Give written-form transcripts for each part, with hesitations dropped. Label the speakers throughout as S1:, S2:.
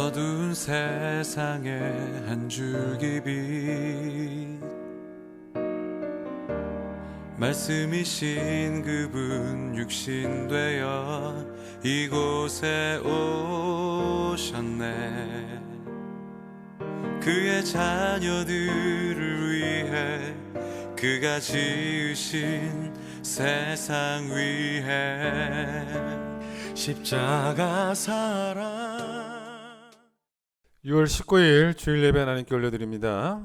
S1: 어두운 세상에 한 줄기 빛 말씀이신 그분 육신 되어 이곳에 오셨네. 그의 자녀들을 위해 그가 지으신 세상 위에 십자가 사랑.
S2: 6월 19일 주일 예배 하나님께 올려드립니다.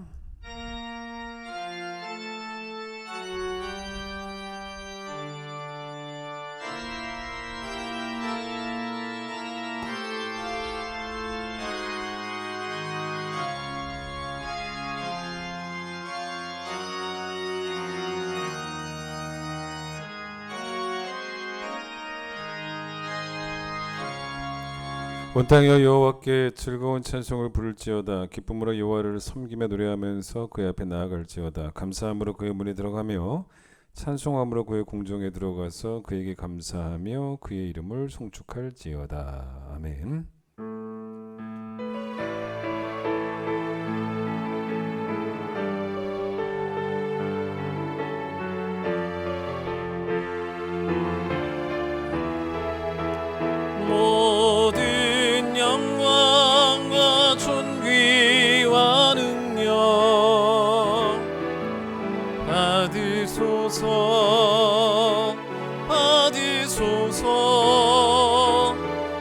S2: 온 땅이여 여호와께 즐거운 찬송을 부를지어다. 기쁨으로 여호와를 섬기며 노래하면서 그의 앞에 나아갈지어다. 감사함으로 그의 문에 들어가며 찬송함으로 그의 궁정에 들어가서 그에게 감사하며 그의 이름을 송축할지어다. 아멘.
S3: 모든 영광과 존귀와 능력 받으소서 받으소서.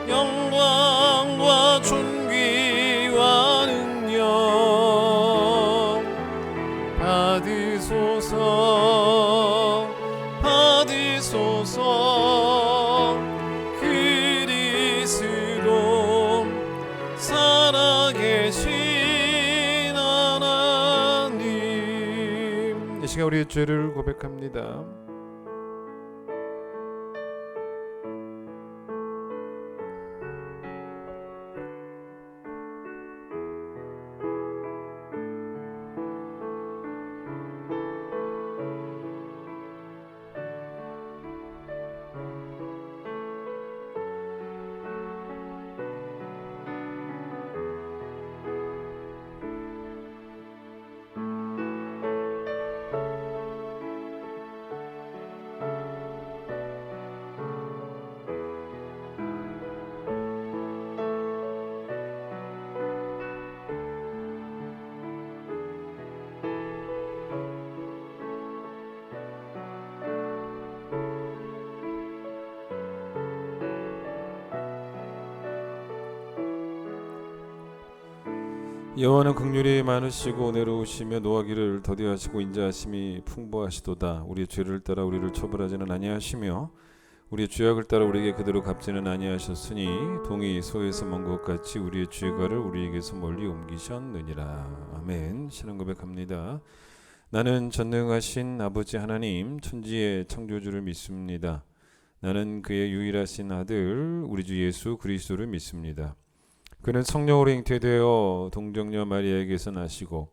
S3: 영광과 존귀와 능력 받으소서 받으소서. 그리스도 살아계신 하나님.
S2: 이 시간 우리의 죄를 고백합니다. 여호와는 긍휼이 많으시고 은혜로우시며 노하기를 더디하시고 인자하심이 풍부하시도다. 우리의 죄를 따라 우리를 처벌하지는 아니하시며 우리의 죄악을 따라 우리에게 그대로 갚지는 아니하셨으니 동이 소에서 먼 것 같이 우리의 죄가를 우리에게서 멀리 옮기셨느니라. 아멘. 신앙 고백합니다. 나는 전능하신 아버지 하나님 천지의 창조주를 믿습니다. 나는 그의 유일하신 아들 우리 주 예수 그리스도를 믿습니다. 그는 성령으로 잉태되어 동정녀 마리아에게서 나시고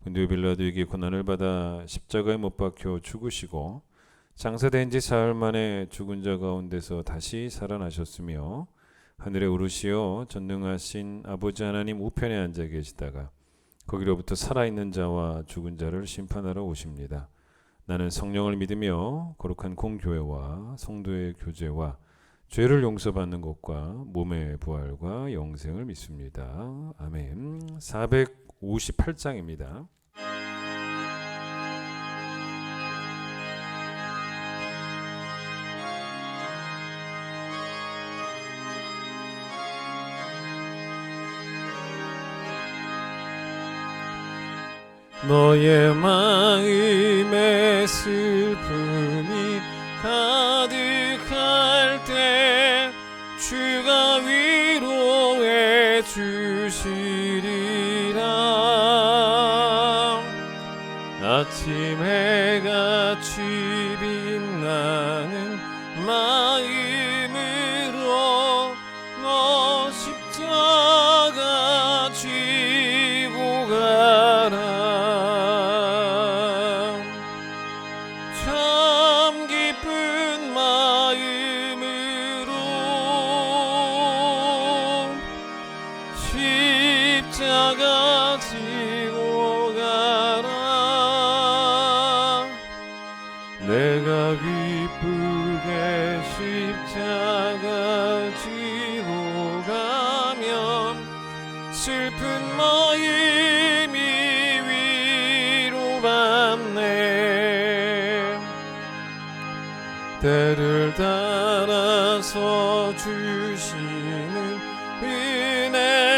S2: 본디오 빌라도에게 고난을 받아 십자가에 못 박혀 죽으시고 장사된 지 사흘 만에 죽은 자 가운데서 다시 살아나셨으며 하늘에 오르시어 전능하신 아버지 하나님 우편에 앉아 계시다가 거기로부터 살아있는 자와 죽은 자를 심판하러 오십니다. 나는 성령을 믿으며 거룩한 공교회와 성도의 교제와 죄를 용서받는 것과 몸의 부활과 영생을 믿습니다. 아멘. 458장입니다.
S3: 너의 마음에 슬픔이 가득할 때 주가 위로해 주시리라. 아침 해같이 빛나는 마음으로 너 십자가 지고 가라. 참 기쁜 마음으로 때를 따라서 주시는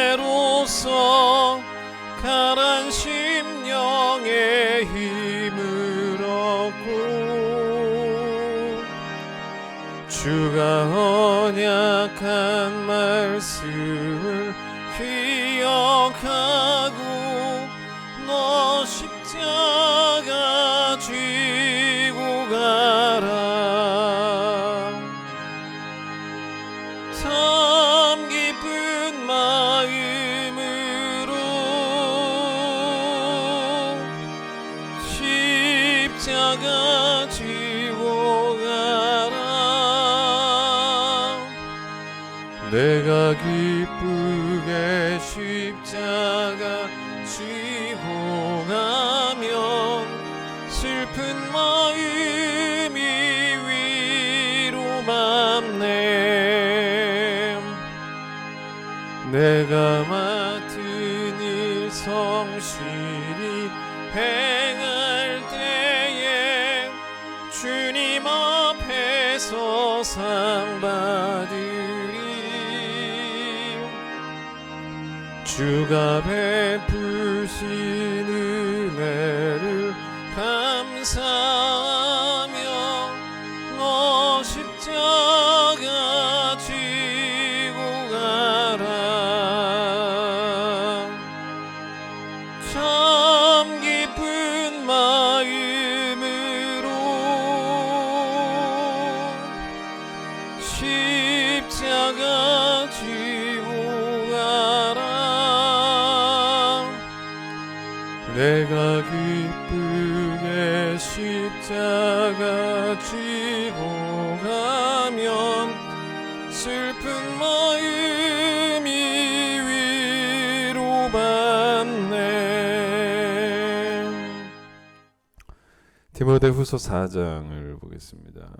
S3: 은혜로서 가란 심령의 힘을 얻고 주가 언약한 말씀을 기억하고 너 십자가 쥐고 가라. 참 기쁜 마음으로 십자가 쥐고 가라. 내가 기쁘게 십자가 쥐고 가면 슬픈 마음이 위로받네. 내가 맡은 일 성실히 행할 때에 주님 앞에서 상 받으리. 주가 베푸신 은혜를 감사하며 너 십자가 쥐고 가라. 참 기쁜 마음으로 십자가 쥐고 가라. 내가 기쁘게 십자가 쥐고 가면 슬픈 마음이 위로받네.
S2: 디모데후서 4장을 보겠습니다.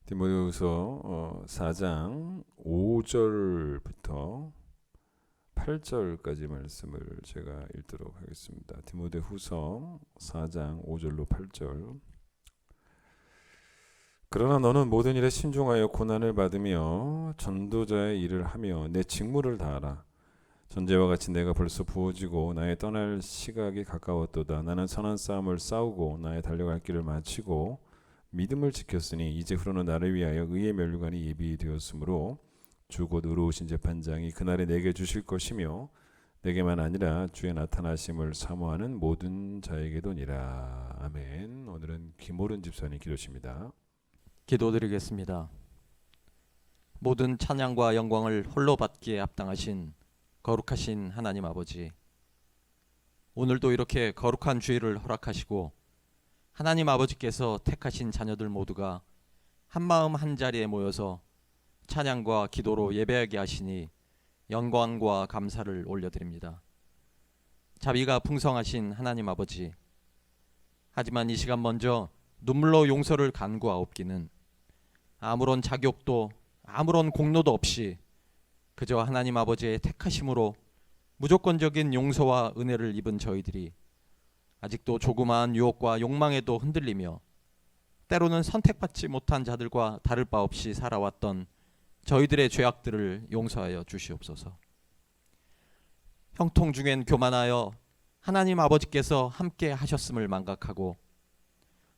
S2: 디모데후서 4장 5절부터 8절까지 말씀을 제가 읽도록 하겠습니다. 디모데후서 4장 5절로 8절. 그러나 너는 모든 일에 신중하여 고난을 받으며 전도자의 일을 하며 내 직무를 다하라. 전제와 같이 내가 벌써 부어지고 나의 떠날 시각이 가까웠도다. 나는 선한 싸움을 싸우고 나의 달려갈 길을 마치고 믿음을 지켰으니 이제후로는 나를 위하여 의의 면류관이 예비되었으므로 주 곧 의로우신 재판장이 그날에 내게 주실 것이며 내게만 아니라 주의 나타나심을 사모하는 모든 자에게도니라. 아멘. 오늘은 김오른 집사님 기도십니다.
S4: 기도드리겠습니다. 모든 찬양과 영광을 홀로 받기에 합당하신 거룩하신 하나님 아버지, 오늘도 이렇게 거룩한 주일을 허락하시고 하나님 아버지께서 택하신 자녀들 모두가 한마음 한자리에 모여서 찬양과 기도로 예배하게 하시니 영광과 감사를 올려드립니다. 자비가 풍성하신 하나님 아버지, 하지만 이 시간 먼저 눈물로 용서를 간구하옵기는 아무런 자격도 아무런 공로도 없이 그저 하나님 아버지의 택하심으로 무조건적인 용서와 은혜를 입은 저희들이 아직도 조그마한 유혹과 욕망에도 흔들리며 때로는 선택받지 못한 자들과 다를 바 없이 살아왔던 저희들의 죄악들을 용서하여 주시옵소서. 형통 중엔 교만하여 하나님 아버지께서 함께 하셨음을 망각하고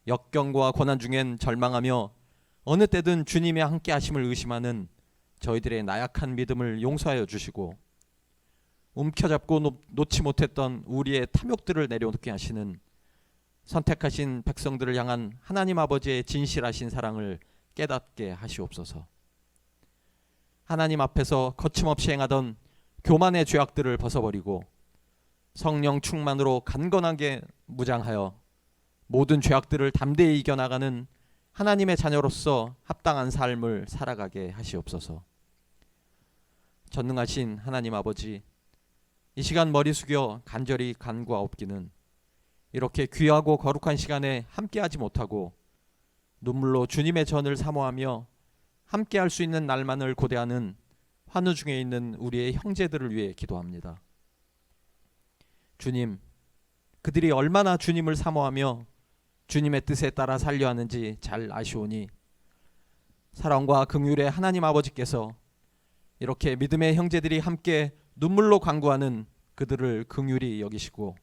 S4: 역경과 고난 중엔 절망하며 어느 때든 주님의 함께 하심을 의심하는 저희들의 나약한 믿음을 용서하여 주시고 움켜잡고 놓지 못했던 우리의 탐욕들을 내려놓게 하시는 선택하신 백성들을 향한 하나님 아버지의 진실하신 사랑을 깨닫게 하시옵소서. 하나님 앞에서 거침없이 행하던 교만의 죄악들을 벗어버리고 성령 충만으로 간건하게 무장하여 모든 죄악들을 담대히 이겨나가는 하나님의 자녀로서 합당한 삶을 살아가게 하시옵소서. 전능하신 하나님 아버지, 이 시간 머리 숙여 간절히 간구하옵기는 이렇게 귀하고 거룩한 시간에 함께하지 못하고 눈물로 주님의 전을 사모하며 함께할 수 있는 날만을 고대하는 환우 중에 있는 우리의 형제들을 위해 기도합니다. 주님, 그들이 얼마나 주님을 사모하며 주님의 뜻에 따라 살려 하는지 잘 아시오니 사랑과 긍휼의 하나님 아버지께서 이렇게 믿음의 형제들이 함께 눈물로 간구하는 그들을 긍휼히 여기시고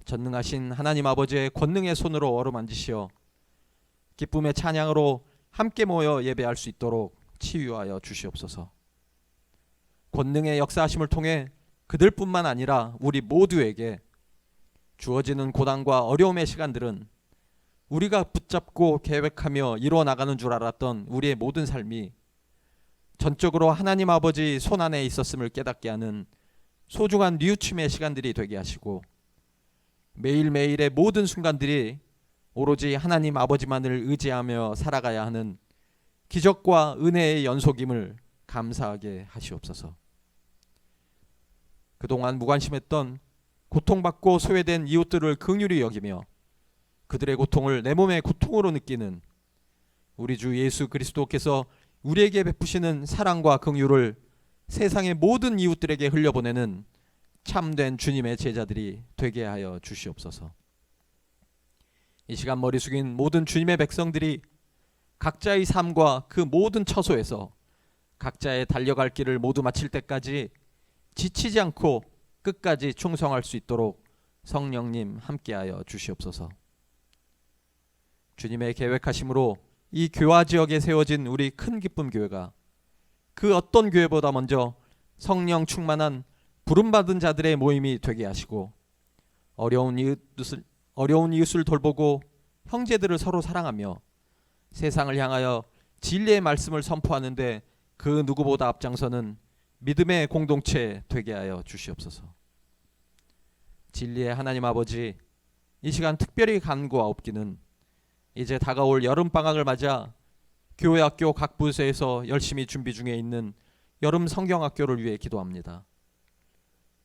S4: 전능하신 하나님 아버지의 권능의 손으로 어루만지시어 기쁨의 찬양으로 함께 모여 예배할 수 있도록 치유하여 주시옵소서. 권능의 역사하심을 통해 그들뿐만 아니라 우리 모두에게 주어지는 고난과 어려움의 시간들은 우리가 붙잡고 계획하며 이루어 나가는 줄 알았던 우리의 모든 삶이 전적으로 하나님 아버지 손 안에 있었음을 깨닫게 하는 소중한 뉘우침의 시간들이 되게 하시고 매일매일의 모든 순간들이 오로지 하나님 아버지만을 의지하며 살아가야 하는 기적과 은혜의 연속임을 감사하게 하시옵소서. 그동안 무관심했던 고통받고 소외된 이웃들을 긍휼히 여기며 그들의 고통을 내 몸의 고통으로 느끼는 우리 주 예수 그리스도께서 우리에게 베푸시는 사랑과 긍휼을 세상의 모든 이웃들에게 흘려보내는 참된 주님의 제자들이 되게 하여 주시옵소서. 이 시간 머리 숙인 모든 주님의 백성들이 각자의 삶과 그 모든 처소에서 각자의 달려갈 길을 모두 마칠 때까지 지치지 않고 끝까지 충성할 수 있도록 성령님 함께하여 주시옵소서. 주님의 계획하심으로 이 교화 지역에 세워진 우리 큰 기쁨 교회가 그 어떤 교회보다 먼저 성령 충만한 부름받은 자들의 모임이 되게 하시고 어려운 이웃을 돌보고 형제들을 서로 사랑하며 세상을 향하여 진리의 말씀을 선포하는데 그 누구보다 앞장서는 믿음의 공동체 되게 하여 주시옵소서. 진리의 하나님 아버지, 이 시간 특별히 간구하옵기는 이제 다가올 여름방학을 맞아 교회 학교 각 부서에서 열심히 준비 중에 있는 여름 성경학교를 위해 기도합니다.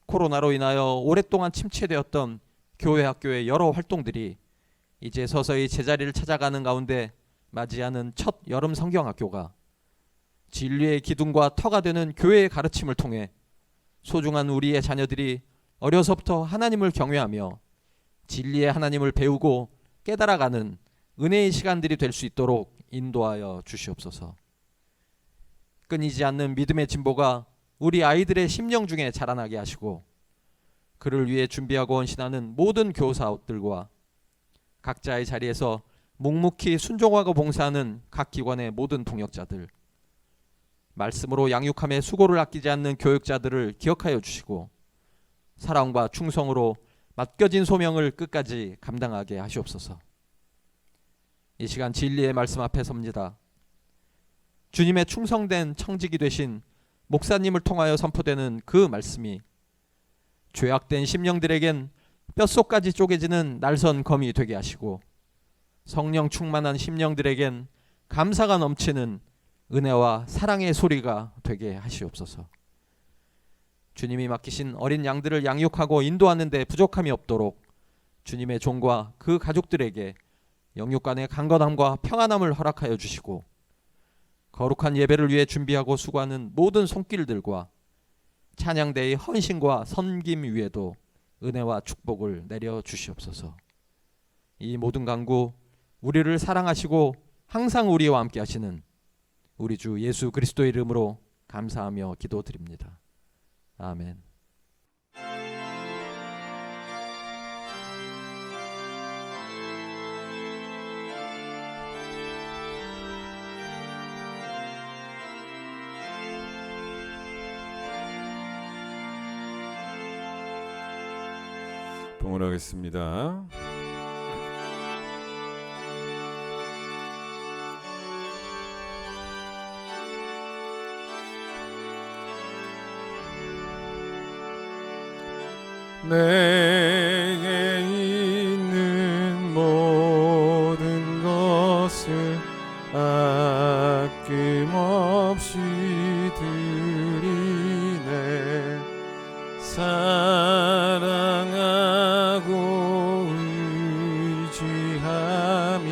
S4: 코로나로 인하여 오랫동안 침체되었던 교회 학교의 여러 활동들이 이제 서서히 제자리를 찾아가는 가운데 맞이하는 첫 여름 성경학교가 진리의 기둥과 터가 되는 교회의 가르침을 통해 소중한 우리의 자녀들이 어려서부터 하나님을 경외하며 진리의 하나님을 배우고 깨달아가는 은혜의 시간들이 될 수 있도록 인도하여 주시옵소서. 끊이지 않는 믿음의 진보가 우리 아이들의 심령 중에 자라나게 하시고 그를 위해 준비하고 헌신하는 모든 교사들과 각자의 자리에서 묵묵히 순종하고 봉사하는 각 기관의 모든 동역자들, 말씀으로 양육함에 수고를 아끼지 않는 교육자들을 기억하여 주시고 사랑과 충성으로 맡겨진 소명을 끝까지 감당하게 하시옵소서. 이 시간 진리의 말씀 앞에 섭니다. 주님의 충성된 청직이 되신 목사님을 통하여 선포되는 그 말씀이 죄악된 심령들에겐 뼛속까지 쪼개지는 날선 검이 되게 하시고 성령 충만한 심령들에겐 감사가 넘치는 은혜와 사랑의 소리가 되게 하시옵소서. 주님이 맡기신 어린 양들을 양육하고 인도하는 데 부족함이 없도록 주님의 종과 그 가족들에게 영육간의 강건함과 평안함을 허락하여 주시고 거룩한 예배를 위해 준비하고 수고하는 모든 손길들과 찬양대의 헌신과 섬김 위에도 은혜와 축복을 내려 주시옵소서. 이 모든 간구 우리를 사랑하시고 항상 우리와 함께 하시는 우리 주 예수 그리스도의 이름으로 감사하며 기도드립니다. 아멘.
S2: 봉헌하겠습니다.
S3: 내게 있는 모든 것을 아낌없이 드리네. 사랑하고 의지하며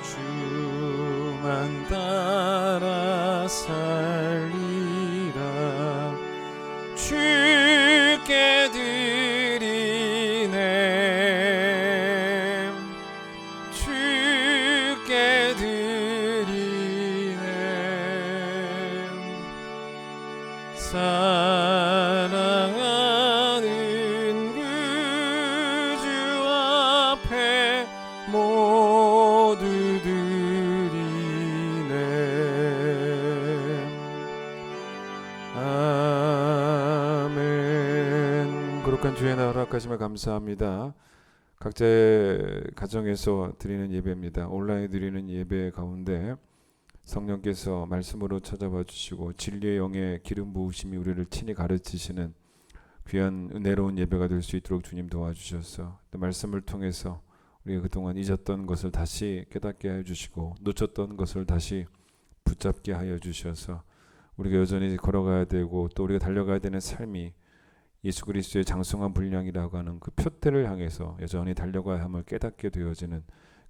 S3: 주만 따라 살리라. 주께 드리네
S2: 거룩한 주의 나라 허락하심에 감사합니다. 각자의 가정에서 드리는 예배입니다. 온라인에 드리는 예배 가운데 성령께서 말씀으로 찾아와 주시고 진리의 영의 기름 부으심이 우리를 친히 가르치시는 귀한 은혜로운 예배가 될 수 있도록 주님 도와주셔서 또 말씀을 통해서 우리가 그동안 잊었던 것을 다시 깨닫게 하여 주시고 놓쳤던 것을 다시 붙잡게 하여 주셔서 우리가 여전히 걸어가야 되고 또 우리가 달려가야 되는 삶이 예수 그리스도의 장성한 분량이라고 하는 그 표대를 향해서 여전히 달려가야 함을 깨닫게 되어지는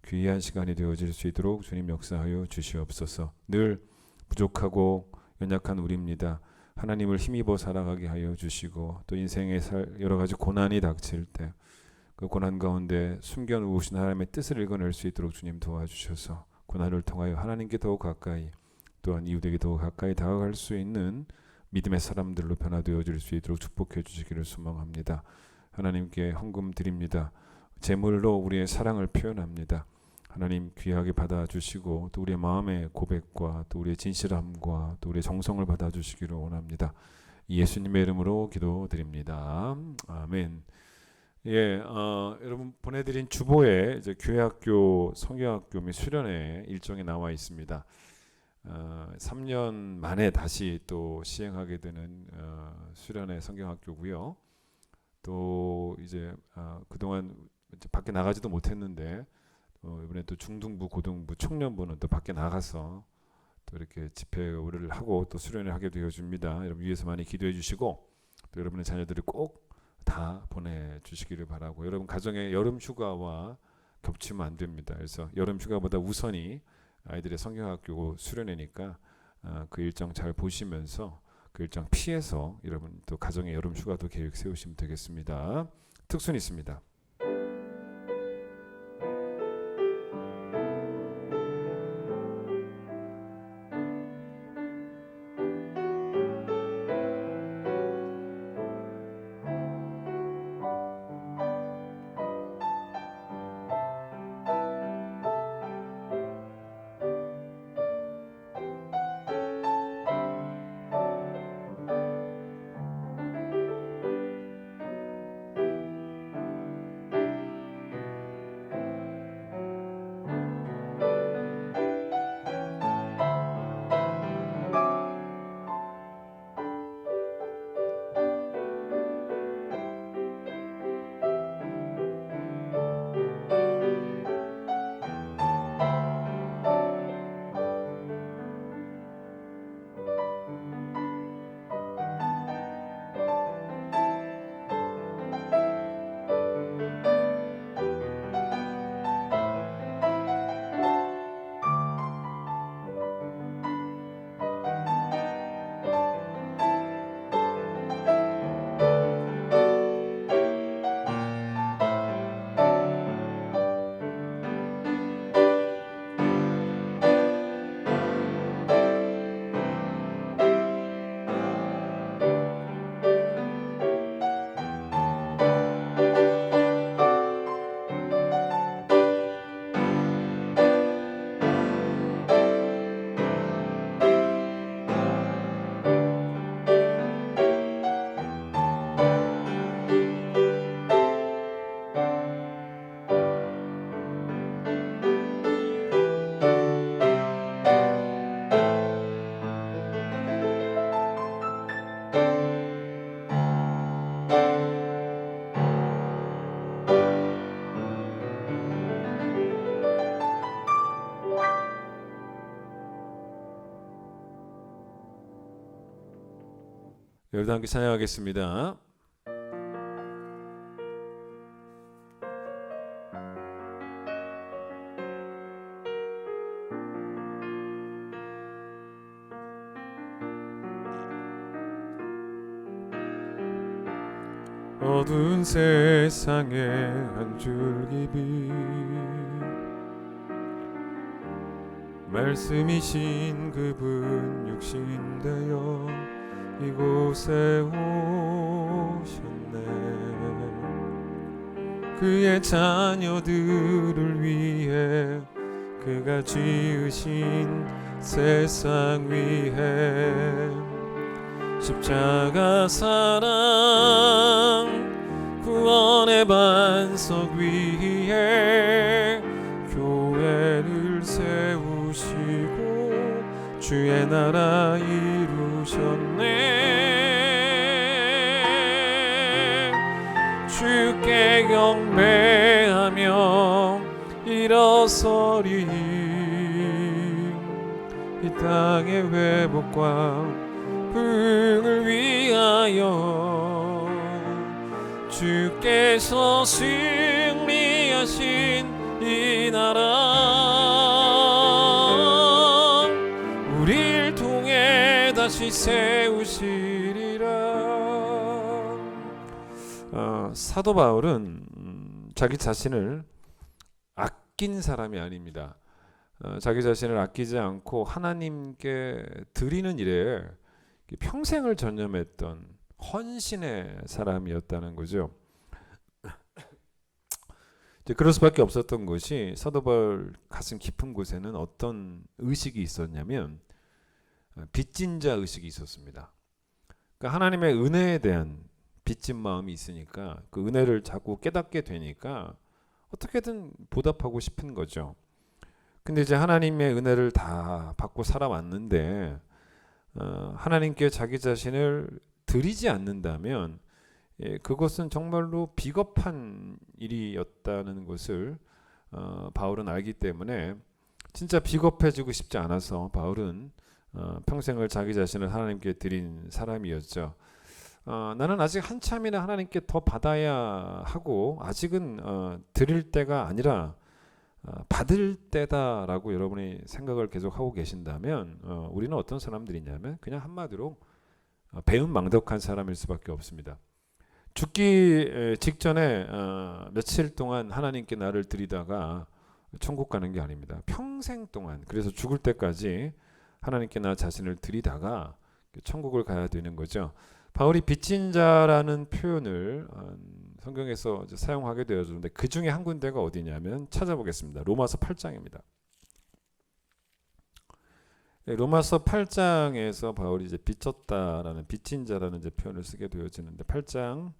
S2: 귀한 시간이 되어질 수 있도록 주님 역사하여 주시옵소서. 늘 부족하고 연약한 우리입니다. 하나님을 힘입어 살아가게 하여 주시고 또 인생의 여러 가지 고난이 닥칠 때 그 고난 가운데 숨겨 놓으신 하나님의 뜻을 읽어낼 수 있도록 주님 도와주셔서 고난을 통하여 하나님께 더욱 가까이 또한 이웃에게 더욱 가까이 다가갈 수 있는 믿음의 사람들로 변화되어질 수 있도록 축복해 주시기를 소망합니다. 하나님께 헌금 드립니다. 제물로 우리의 사랑을 표현합니다. 하나님 귀하게 받아주시고 또 우리의 마음의 고백과 또 우리의 진실함과 또 우리의 정성을 받아주시기를 원합니다. 예수님의 이름으로 기도드립니다. 아멘. 여러분 보내드린 주보에 이제 교회학교, 성경학교 및 수련회 일정이 나와 있습니다. 3년 만에 다시 또 시행하게 되는 수련회 성경학교고요. 또 이제 그동안 이제 밖에 나가지도 못했는데 이번에 또 중등부, 고등부, 청년부는 또 밖에 나가서 또 이렇게 집회를 하고 또 수련을 하게 되어집니다. 여러분 위에서 많이 기도해 주시고 또 여러분의 자녀들이 꼭 다 보내주시기를 바라고 여러분 가정의 여름 휴가와 겹치면 안 됩니다. 그래서 여름 휴가보다 우선이 아이들의 성경학교 수련회니까 그 일정 잘 보시면서 그 일정 피해서 여러분 또 가정의 여름 휴가도 계획 세우시면 되겠습니다. 특순이 있습니다. 여러분 함께 찬양하겠습니다.
S3: 어두운 세상에 한 줄기 빛 말씀이신 그분 육신되어 이곳에 오셨네. 그의 자녀들을 위해 그가 지으신 세상 위에 십자가 사랑 반석 위에 교회를 세우시고 주의 나라 이루셨네. 주께 경배하며 일어서리. 이 땅의 회복과 부흥을 위하여 주께서 승리하신 이 나라 우리를 통해 다시 세우시리라.
S2: 사도 바울은 자기 자신을 아낀 사람이 아닙니다. 자기 자신을 아끼지 않고 하나님께 드리는 일에 평생을 전념했던 헌신의 사람이었다는 거죠. 이제 그럴 수밖에 없었던 것이 사도 바울 가슴 깊은 곳에는 어떤 의식이 있었냐면 빚진 자 의식이 있었습니다. 그러니까 하나님의 은혜에 대한 빚진 마음이 있으니까 그 은혜를 자꾸 깨닫게 되니까 어떻게든 보답하고 싶은 거죠. 근데 이제 하나님의 은혜를 다 받고 살아왔는데 하나님께 자기 자신을 드리지 않는다면 그것은 정말로 비겁한 일이었다는 것을 바울은 알기 때문에 진짜 비겁해지고 싶지 않아서 바울은 평생을 자기 자신을 하나님께 드린 사람이었죠. 나는 아직 한참이나 하나님께 더 받아야 하고 아직은 드릴 때가 아니라 받을 때다라고 여러분이 생각을 계속 하고 계신다면 우리는 어떤 사람들이냐면 그냥 한마디로 배은망덕한 사람일 수밖에 없습니다. 죽기 직전에 며칠 동안 하나님께 나를 드리다가 천국 가는 게 아닙니다. 평생 동안, 그래서 죽을 때까지 하나님께 나 자신을 드리다가 천국을 가야 되는 거죠. 바울이 빚진 자라는 표현을 성경에서 사용하게 되어졌는데 그 중에 한 군데가 어디냐면 찾아보겠습니다. 로마서 8장입니다. 로마서 8장에서 바울이 이제 빚졌다라는 빚진 자라는 이제 표현을 쓰게 되어지는데 8장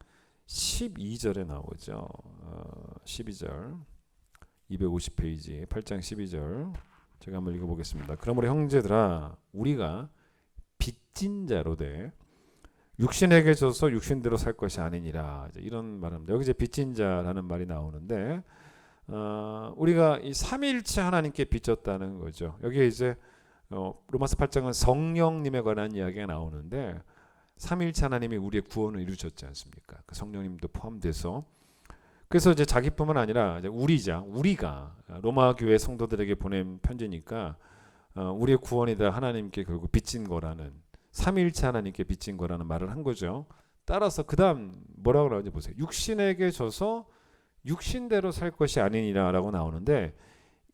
S2: 12절에 나오죠. 12절 250페이지 8장 12절 제가 한번 읽어보겠습니다. 그러므로 형제들아 우리가 빚진 자로 돼 육신에게 져서 육신대로 살 것이 아니니라. 이런 말입니다. 여기 이제 빚진 자라는 말이 나오는데 우리가 이 삼위일체 하나님께 빚졌다는 거죠. 여기에 이제 로마서 8장은 성령님에 관한 이야기가 나오는데 삼위일체 하나님이 우리의 구원을 이루셨지 않습니까? 그 성령님도 포함돼서 그래서 이제 자기뿐만 아니라 이제 우리가 로마 교회 성도들에게 보낸 편지니까 우리의 구원이다 하나님께 결국 빚진 거라는 삼위일체 하나님께 빚진 거라는 말을 한 거죠. 따라서 그 다음 뭐라고 나오는지 보세요. 육신에게 져서 육신대로 살 것이 아니니라 라고 나오는데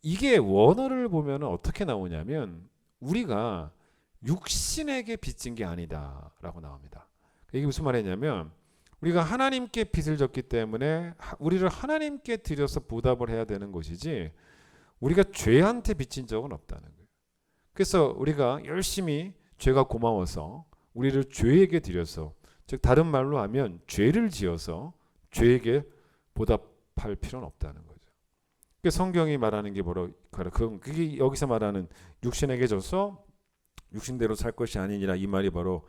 S2: 이게 원어를 보면 어떻게 나오냐면 우리가 육신에게 빚진 게 아니다 라고 나옵니다. 이게 무슨 말이냐면 우리가 하나님께 빚을 졌기 때문에 우리를 하나님께 드려서 보답을 해야 되는 것이지 우리가 죄한테 빚진 적은 없다는 거예요. 그래서 우리가 열심히 죄가 고마워서 우리를 죄에게 드려서 즉 다른 말로 하면 죄를 지어서 죄에게 보답할 필요는 없다는 거죠. 그 성경이 말하는 게 그게 여기서 말하는 육신에게 져서 육신대로 살 것이 아니니라 이 말이 바로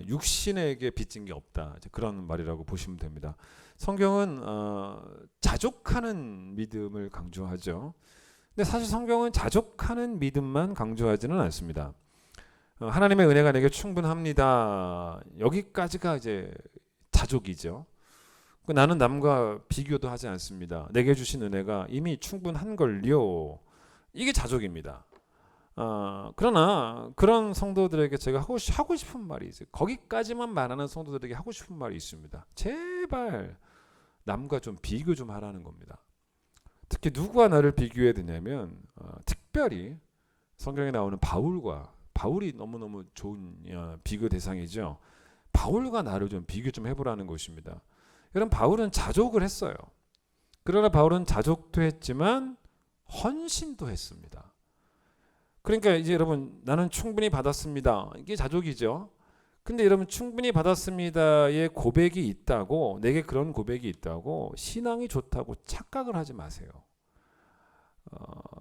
S2: 육신에게 빚진 게 없다 그런 말이라고 보시면 됩니다. 성경은 자족하는 믿음을 강조하죠. 근데 사실 성경은 자족하는 믿음만 강조하지는 않습니다. 하나님의 은혜가 내게 충분합니다. 여기까지가 이제 자족이죠. 나는 남과 비교도 하지 않습니다. 내게 주신 은혜가 이미 충분한 걸요. 이게 자족입니다. 그러나 그런 성도들에게 제가 하고 싶은 말이 있어요. 거기까지만 말하는 성도들에게 하고 싶은 말이 있습니다. 제발 남과 좀 비교 좀 하라는 겁니다. 특히 누구와 나를 비교해야 되냐면 특별히 성경에 나오는 바울이 너무너무 좋은 비교 대상이죠. 바울과 나를 좀 비교 좀 해보라는 것입니다. 여러분 바울은 자족을 했어요. 그러나 바울은 자족도 했지만 헌신도 했습니다. 그러니까 이제 여러분 나는 충분히 받았습니다. 이게 자족이죠. 근데 여러분 충분히 받았습니다의 고백이 있다고, 내게 그런 고백이 있다고 신앙이 좋다고 착각을 하지 마세요.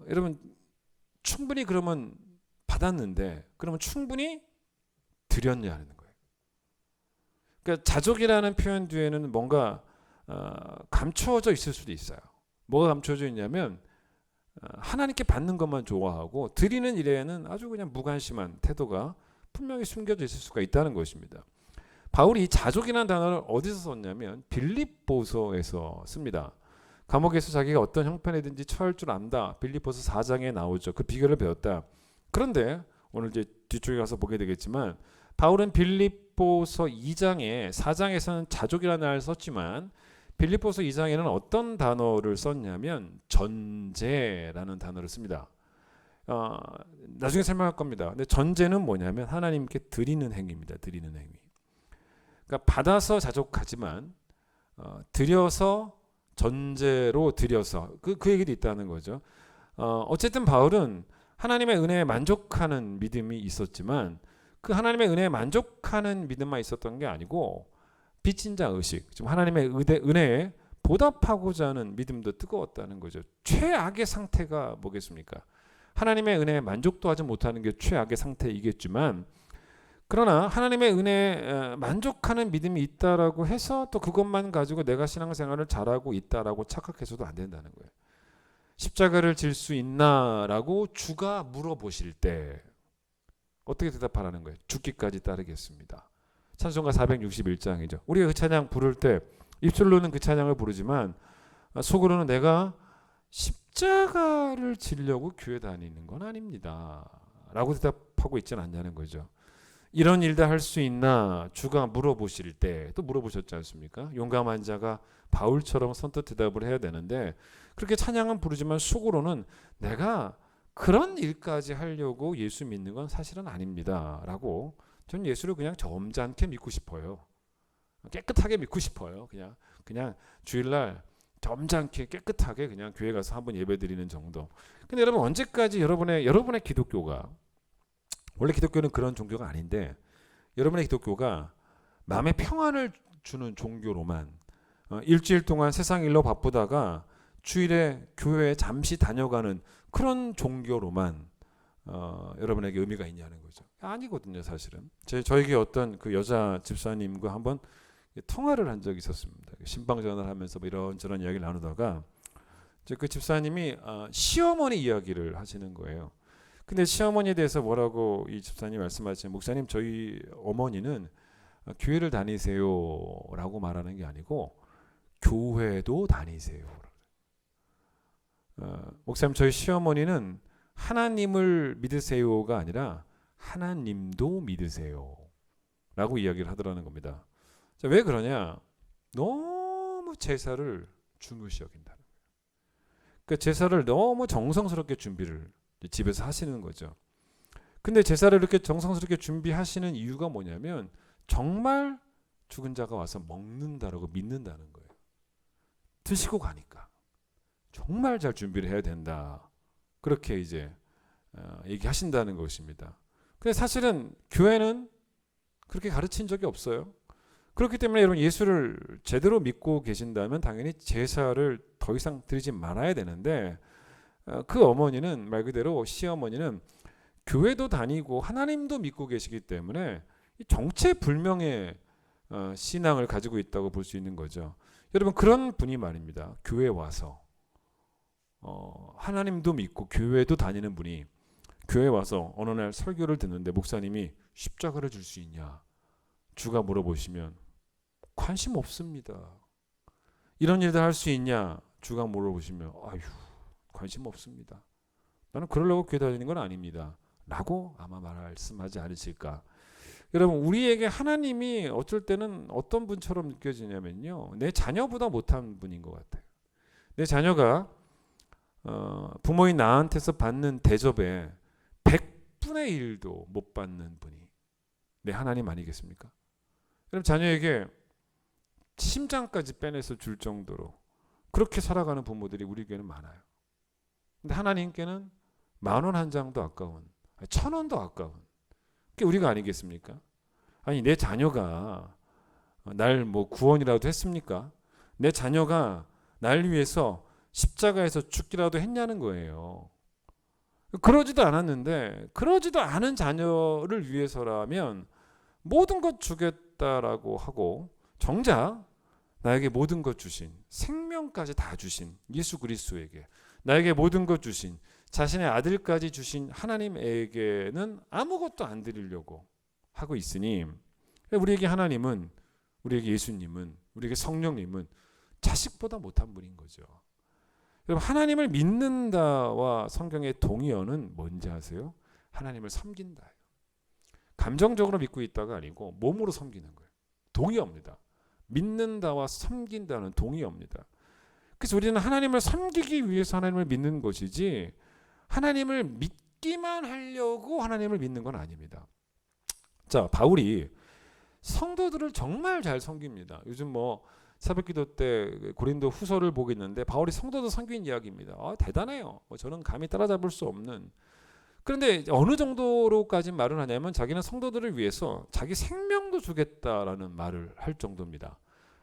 S2: 여러분 충분히 그러면 받았는데 그러면 충분히 드렸냐는 거예요. 그러니까 자족이라는 표현 뒤에는 뭔가 감추어져 있을 수도 있어요. 뭐가 감추어져 있냐면 하나님께 받는 것만 좋아하고 드리는 일에는 아주 그냥 무관심한 태도가 분명히 숨겨져 있을 수가 있다는 것입니다. 바울이 이 자족이라는 단어를 어디서 썼냐면 빌립보서에서 씁니다. 감옥에서 자기가 어떤 형편이든지 처할 줄 안다. 빌립보서 4장에 나오죠. 그 비결을 배웠다. 그런데 오늘 이제 뒤쪽에 가서 보게 되겠지만 바울은 빌립보서 2장에 4장에서는 자족이라는 단어를 썼지만 빌립보서 2장에는 어떤 단어를 썼냐면 전제라는 단어를 씁니다. 나중에 설명할 겁니다. 근데 전제는 뭐냐면 하나님께 드리는 행위입니다. 드리는 행위. 그러니까 받아서 자족하지만 드려서 전제로 드려서 그 얘기도 있다는 거죠. 어쨌든 바울은 하나님의 은혜에 만족하는 믿음이 있었지만 그 하나님의 은혜에 만족하는 믿음만 있었던 게 아니고 빚진 자 의식, 좀 하나님의 은혜에 보답하고자 하는 믿음도 뜨거웠다는 거죠. 최악의 상태가 뭐겠습니까? 하나님의 은혜에 만족도 하지 못하는 게 최악의 상태이겠지만 그러나 하나님의 은혜에 만족하는 믿음이 있다라고 해서 또 그것만 가지고 내가 신앙생활을 잘하고 있다라고 착각해서도 안 된다는 거예요. 십자가를 질 수 있나라고 주가 물어보실 때 어떻게 대답하라는 거예요? 죽기까지 따르겠습니다. 찬송가 461장이죠. 우리가 그 찬양 부를 때 입술로는 그 찬양을 부르지만 속으로는 내가 십자가를 지려고 교회 다니는 건 아닙니다 라고 대답하고 있지는 않냐는 거죠. 이런 일도 할 수 있나 주가 물어보실 때 또 물어보셨지 않습니까? 용감한 자가 바울처럼 선뜻 대답을 해야 되는데 그렇게 찬양은 부르지만 속으로는 내가 그런 일까지 하려고 예수 믿는 건 사실은 아닙니다 라고 저는 예수를 그냥 점잖게 믿고 싶어요. 깨끗하게 믿고 싶어요. 그냥 주일날 점잖게 깨끗하게 그냥 교회 가서 한번 예배드리는 정도. 근데 여러분 언제까지 여러분의 기독교가 원래 기독교는 그런 종교가 아닌데 여러분의 기독교가 마음의 평안을 주는 종교로만 일주일 동안 세상 일로 바쁘다가 주일에 교회에 잠시 다녀가는 그런 종교로만 여러분에게 의미가 있냐는 거죠. 아니거든요, 사실은. 저에게 어떤 그 여자 집사님과 한번 통화를 한 적이 있었습니다. 신방전을 하면서 뭐 이런저런 이야기를 나누다가 그 집사님이 시어머니 이야기를 하시는 거예요. 근데 시어머니에 대해서 뭐라고 이 집사님이 말씀하시면 목사님 저희 어머니는 교회를 다니세요라고 말하는 게 아니고 교회도 다니세요. 목사님 저희 시어머니는 하나님을 믿으세요가 아니라 하나님도 믿으세요 라고 이야기를 하더라는 겁니다. 자, 왜 그러냐? 너무 제사를 중요시 여긴다는 거예요. 그러니까 제사를 너무 정성스럽게 준비를 집에서 하시는 거죠. 근데 제사를 이렇게 정성스럽게 준비하시는 이유가 뭐냐면 정말 죽은 자가 와서 먹는다라고 믿는다는 거예요. 드시고 가니까 정말 잘 준비를 해야 된다. 그렇게 이제 얘기하신다는 것입니다. 근데 사실은 교회는 그렇게 가르친 적이 없어요. 그렇기 때문에 여러분 예수를 제대로 믿고 계신다면 당연히 제사를 더 이상 드리지 말아야 되는데 그 어머니는 말 그대로 시어머니는 교회도 다니고 하나님도 믿고 계시기 때문에 정체불명의 신앙을 가지고 있다고 볼 수 있는 거죠. 여러분 그런 분이 말입니다. 교회에 와서 하나님도 믿고 교회도 다니는 분이 교회에 와서 어느 날 설교를 듣는데 목사님이 십자가를 줄 수 있냐 주가 물어보시면 관심 없습니다. 이런 일들 할 수 있냐 주가 물어보시면 아휴 관심 없습니다. 나는 그러려고 교회 다니는 건 아닙니다 라고 아마 말씀하지 않으실까. 여러분 우리에게 하나님이 어쩔 때는 어떤 분처럼 느껴지냐면요 내 자녀보다 못한 분인 것 같아요. 내 자녀가 부모인 나한테서 받는 대접에 100분의 1도 못 받는 분이 내 하나님 아니겠습니까? 그럼 자녀에게 심장까지 빼내서 줄 정도로 그렇게 살아가는 부모들이 우리에게는 많아요. 근데 하나님께는 10,000원 한 장도 아까운 1,000원도 아까운 그게 우리가 아니겠습니까? 아니 내 자녀가 날 뭐 구원이라도 했습니까? 내 자녀가 날 위해서 십자가에서 죽기라도 했냐는 거예요. 그러지도 않았는데 그러지도 않은 자녀를 위해서라면 모든 것 주겠다라고 하고 정작 나에게 모든 것 주신 생명까지 다 주신 예수 그리스도에게 나에게 모든 것 주신 자신의 아들까지 주신 하나님에게는 아무것도 안 드리려고 하고 있으니 우리에게 하나님은 우리에게 예수님은 우리에게 성령님은 자식보다 못한 분인 거죠. 여러분 하나님을 믿는다와 성경의 동의어는 뭔지 아세요? 하나님을 섬긴다. 감정적으로 믿고 있다가 아니고 몸으로 섬기는 거예요. 동의어입니다. 믿는다와 섬긴다는 동의어입니다. 그래서 우리는 하나님을 섬기기 위해서 하나님을 믿는 것이지 하나님을 믿기만 하려고 하나님을 믿는 건 아닙니다. 자, 바울이 성도들을 정말 잘 섬깁니다. 요즘 뭐 새벽기도 때 고린도 후서를 보고 있는데 바울이 성도들 섬긴 이야기입니다. 대단해요. 저는 감히 따라잡을 수 없는. 그런데 어느 정도로까지 말을 하냐면 자기는 성도들을 위해서 자기 생명도 주겠다라는 말을 할 정도입니다.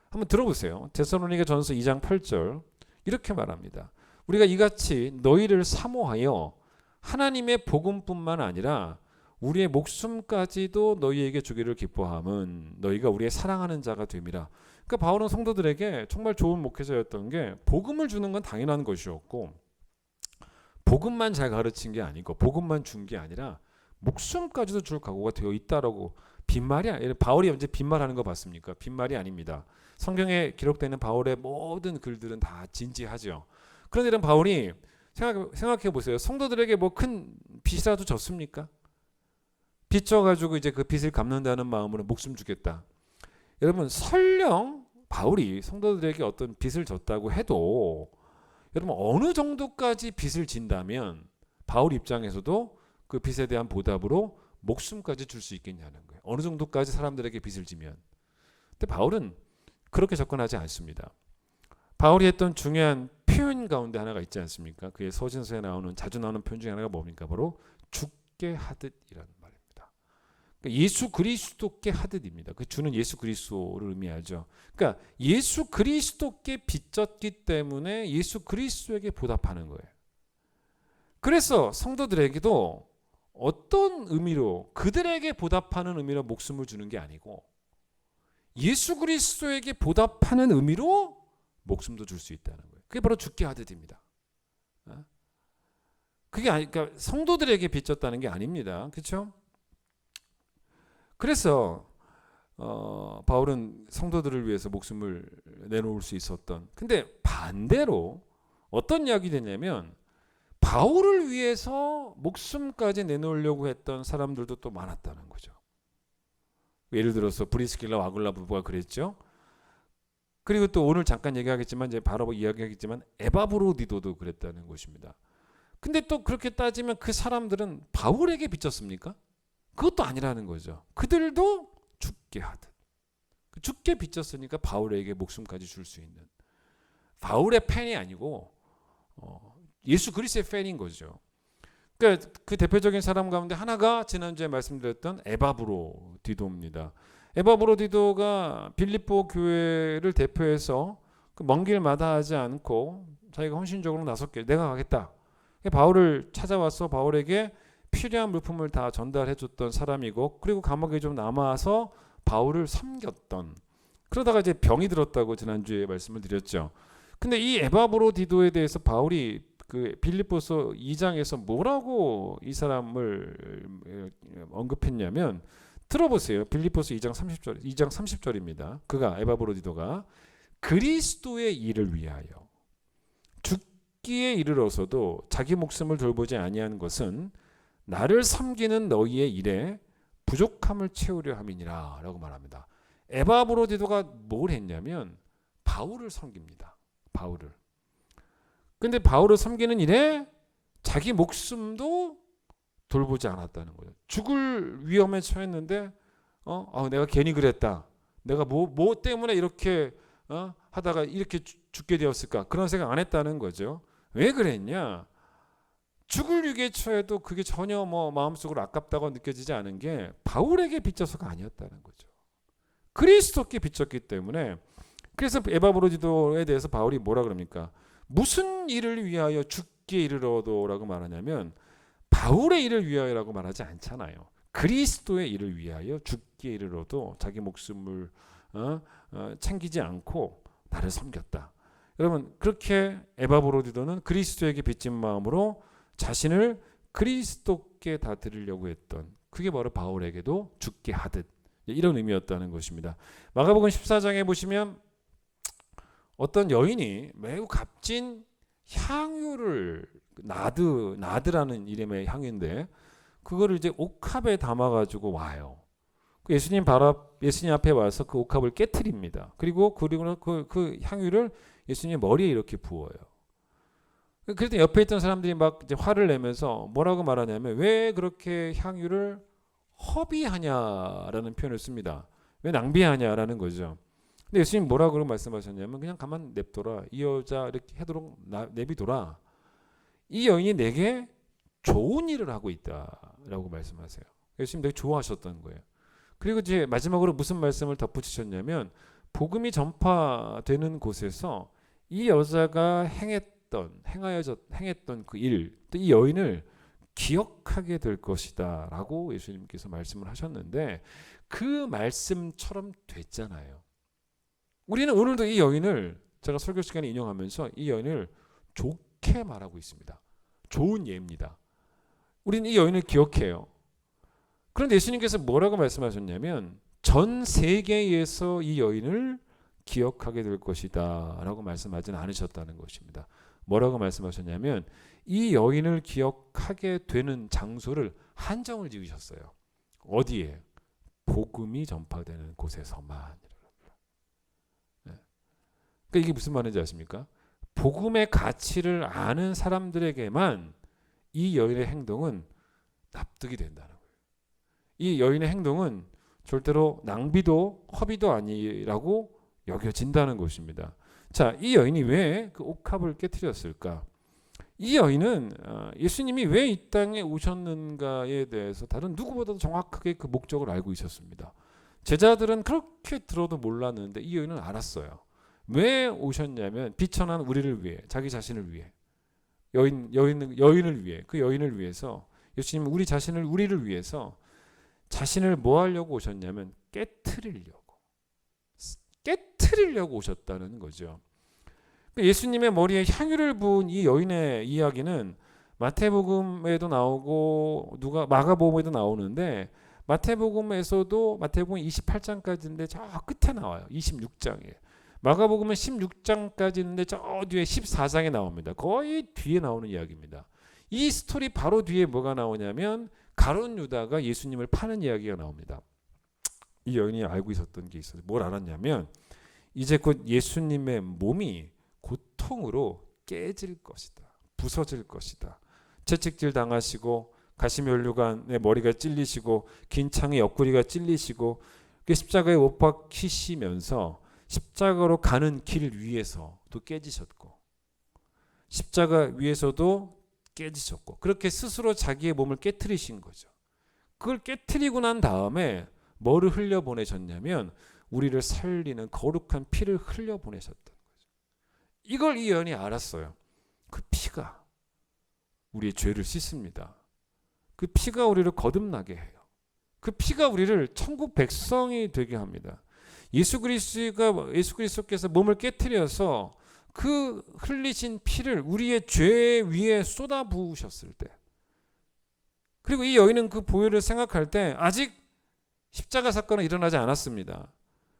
S2: 한번 들어보세요. 데살로니가전서 2장 8절 이렇게 말합니다. 우리가 이같이 너희를 사모하여 하나님의 복음뿐만 아니라 우리의 목숨까지도 너희에게 주기를 기뻐함은 너희가 우리의 사랑하는 자가 됨이라. 그러니까 바울은 성도들에게 정말 좋은 목회자였던 게 복음을 주는 건 당연한 것이었고 복음만 잘 가르친 게 아니고 복음만 준 게 아니라 목숨까지도 줄 각오가 되어 있다라고. 빈말이 아니라 바울이 언제 빈말하는 거 봤습니까? 빈말이 아닙니다. 성경에 기록되는 바울의 모든 글들은 다 진지하죠. 그런데 이런 바울이 생각해 보세요. 성도들에게 뭐 큰 빚이라도 졌습니까? 빚 져가지고 이제 그 빚을 갚는다는 마음으로 목숨 주겠다. 여러분 설령 바울이 성도들에게 어떤 빚을 졌다고 해도 여러분 어느 정도까지 빚을 진다면 바울 입장에서도 그 빚에 대한 보답으로 목숨까지 줄 수 있겠냐는 거예요. 어느 정도까지 사람들에게 빚을 지면. 근데 바울은 그렇게 접근하지 않습니다. 바울이 했던 중요한 표현 가운데 하나가 있지 않습니까? 그의 서신서에 나오는 자주 나오는 표현 중에 하나가 뭡니까? 바로 죽게 하듯이라는 말입니다. 그러니까 예수 그리스도께 하듯입니다. 그 주는 예수 그리스도를 의미하죠. 그러니까 예수 그리스도께 빚졌기 때문에 예수 그리스도에게 보답하는 거예요. 그래서 성도들에게도 어떤 의미로 그들에게 보답하는 의미로 목숨을 주는 게 아니고 예수 그리스도에게 보답하는 의미로 목숨도 줄 수 있다는 거예요. 그게 바로 죽게 하듯입니다. 그게 그러니까 성도들에게 빚졌다는 게 아닙니다. 그렇죠? 그래서 바울은 성도들을 위해서 목숨을 내놓을 수 있었던. 근데 반대로 어떤 이야기 되냐면 바울을 위해서 목숨까지 내놓으려고 했던 사람들도 또 많았다는 거죠. 예를 들어서 브리스길라 아굴라 부부가 그랬죠. 그리고 또 오늘 잠깐 얘기하겠지만 이제 바로 이야기하겠지만 에바브로디도도 그랬다는 것입니다. 근데 또 그렇게 따지면 그 사람들은 바울에게 빚졌습니까? 그것도 아니라는 거죠. 그들도 죽게 하듯. 죽게 빚졌으니까 바울에게 목숨까지 줄 수 있는. 바울의 팬이 아니고 예수 그리스도의 팬인 거죠. 그러니까 그 대표적인 사람 가운데 하나가 지난주에 말씀드렸던 에바브로디도입니다. 에바브로디도가 빌립보 교회를 대표해서 그 먼 길 마다하지 않고 자기가 헌신적으로 나섰길 내가 가겠다. 바울을 찾아와서 바울에게 필요한 물품을 다 전달해 줬던 사람이고 그리고 감옥에 좀 남아서 바울을 섬겼던. 그러다가 이제 병이 들었다고 지난주에 말씀을 드렸죠. 근데 이 에바브로디도에 대해서 바울이 그 빌립보서 2장에서 뭐라고 이 사람을 언급했냐면 들어보세요. 빌립보서 2장 30절입니다. 그가 에바브로디도가 그리스도의 일을 위하여 죽기에 이르러서도 자기 목숨을 돌보지 아니한 것은 나를 섬기는 너희의 일에 부족함을 채우려 함이니라 라고 말합니다. 에바브로디도가 뭘 했냐면 바울을 섬깁니다. 바울을. 근데 바울을 섬기는 일에 자기 목숨도 돌보지 않았다는 거예요. 죽을 위험에 처했는데 내가 괜히 그랬다. 내가 뭐 때문에 이렇게 하다가 이렇게 죽게 되었을까? 그런 생각 안 했다는 거죠. 왜 그랬냐? 죽을 위기에 처해도 그게 전혀 마음속으로 아깝다고 느껴지지 않은 게 바울에게 빚져서가 아니었다는 거죠. 그리스도께 빚졌기 때문에. 그래서 에바브로디도에 대해서 바울이 뭐라 그럽니까? 무슨 일을 위하여 죽게 이르러도라고 말하냐면 바울의 일을 위하여라고 말하지 않잖아요. 그리스도의 일을 위하여 죽게 이르러도 자기 목숨을 챙기지 않고 나를 섬겼다. 여러분, 그렇게 에바브로디도는 그리스도에게 빚진 마음으로 자신을 그리스도께 다 드리려고 했던, 그게 바로 바울에게도 죽게 하듯 이런 의미였다는 것입니다. 마가복음 14장에 보시면 어떤 여인이 매우 값진 향유를, 나드라는 이름의 향유인데 그거를 이제 옥합에 담아가지고 와요. 예수님 앞에 와서 그 옥합을 깨트립니다. 그리고 그 향유를 예수님 머리에 이렇게 부어요. 그랬더니 옆에 있던 사람들이 막 이제 화를 내면서 뭐라고 말하냐면 왜 그렇게 향유를 허비하냐라는 표현을 씁니다. 왜 낭비하냐라는 거죠. 근데 예수님 뭐라고 말씀하셨냐면 그냥 가만 냅둬라. 이 여자 이렇게 하도록 내비둬라. 이 여인이 내게 좋은 일을 하고 있다라고 말씀하세요. 예수님 되게 좋아하셨던 거예요. 그리고 이제 마지막으로 무슨 말씀을 덧붙이셨냐면 복음이 전파되는 곳에서 이 여자가 행했던 그 일, 또 이 여인을 기억하게 될 것이다 라고 예수님께서 말씀을 하셨는데 그 말씀처럼 됐잖아요. 우리는 오늘도 이 여인을, 제가 설교 시간에 인용하면서 이 여인을 좋게 말하고 있습니다. 좋은 예입니다. 우리는 이 여인을 기억해요. 그런데 예수님께서 뭐라고 말씀하셨냐면 전 세계에서 이 여인을 기억하게 될 것이다 라고 말씀하지는 않으셨다는 것입니다. 뭐라고 말씀하셨냐면 이 여인을 기억하게 되는 장소를 한정을 지으셨어요. 어디에? 복음이 전파되는 곳에서만. 네. 그러니까 이게 무슨 말인지 아십니까? 복음의 가치를 아는 사람들에게만 이 여인의 행동은 납득이 된다는 거예요. 이 여인의 행동은 절대로 낭비도 허비도 아니라고 여겨진다는 것입니다. 자, 이 여인이 왜 그 옥합을 깨트렸을까? 이 여인은 예수님이 왜 이 땅에 오셨는가에 대해서 다른 누구보다도 정확하게 그 목적을 알고 있었습니다. 제자들은 그렇게 들어도 몰랐는데 이 여인은 알았어요. 왜 오셨냐면 비천한 우리를 위해, 자기 자신을 위해, 여인을 위해, 그 여인을 위해서 예수님은 우리를 위해서 자신을 뭐 하려고 오셨냐면 깨트리려고 오셨다는 거죠. 예수님의 머리에 향유를 부은 이 여인의 이야기는 마태복음에도 나오고 마가복음에도 나오는데 마태복음 28장까지인데 저 끝에 나와요. 26장에. 마가복음은 16장까지 있는데 저 뒤에 14장에 나옵니다. 거의 뒤에 나오는 이야기입니다. 이 스토리 바로 뒤에 뭐가 나오냐면 가룟 유다가 예수님을 파는 이야기가 나옵니다. 이 여인이 알고 있었던 게 있어요. 뭘 알았냐면 이제 곧 예수님의 몸이 고통으로 깨질 것이다. 부서질 것이다. 채찍질 당하시고 가시면류관에 머리가 찔리시고 긴 창에 옆구리가 찔리시고 십자가에 못 박히시면서 십자가로 가는 길 위에서도 깨지셨고 십자가 위에서도 깨지셨고 그렇게 스스로 자기의 몸을 깨트리신 거죠. 그걸 깨트리고 난 다음에 뭐를 흘려보내셨냐면 우리를 살리는 거룩한 피를 흘려보내셨던 거죠. 이걸 이 여인이 알았어요. 그 피가 우리의 죄를 씻습니다. 그 피가 우리를 거듭나게 해요. 그 피가 우리를 천국 백성이 되게 합니다. 예수 그리스도께서 몸을 깨트려서 그 흘리신 피를 우리의 죄 위에 쏟아 부으셨을 때, 그리고 이 여인은 그 보혈을 생각할 때 아직 십자가 사건은 일어나지 않았습니다.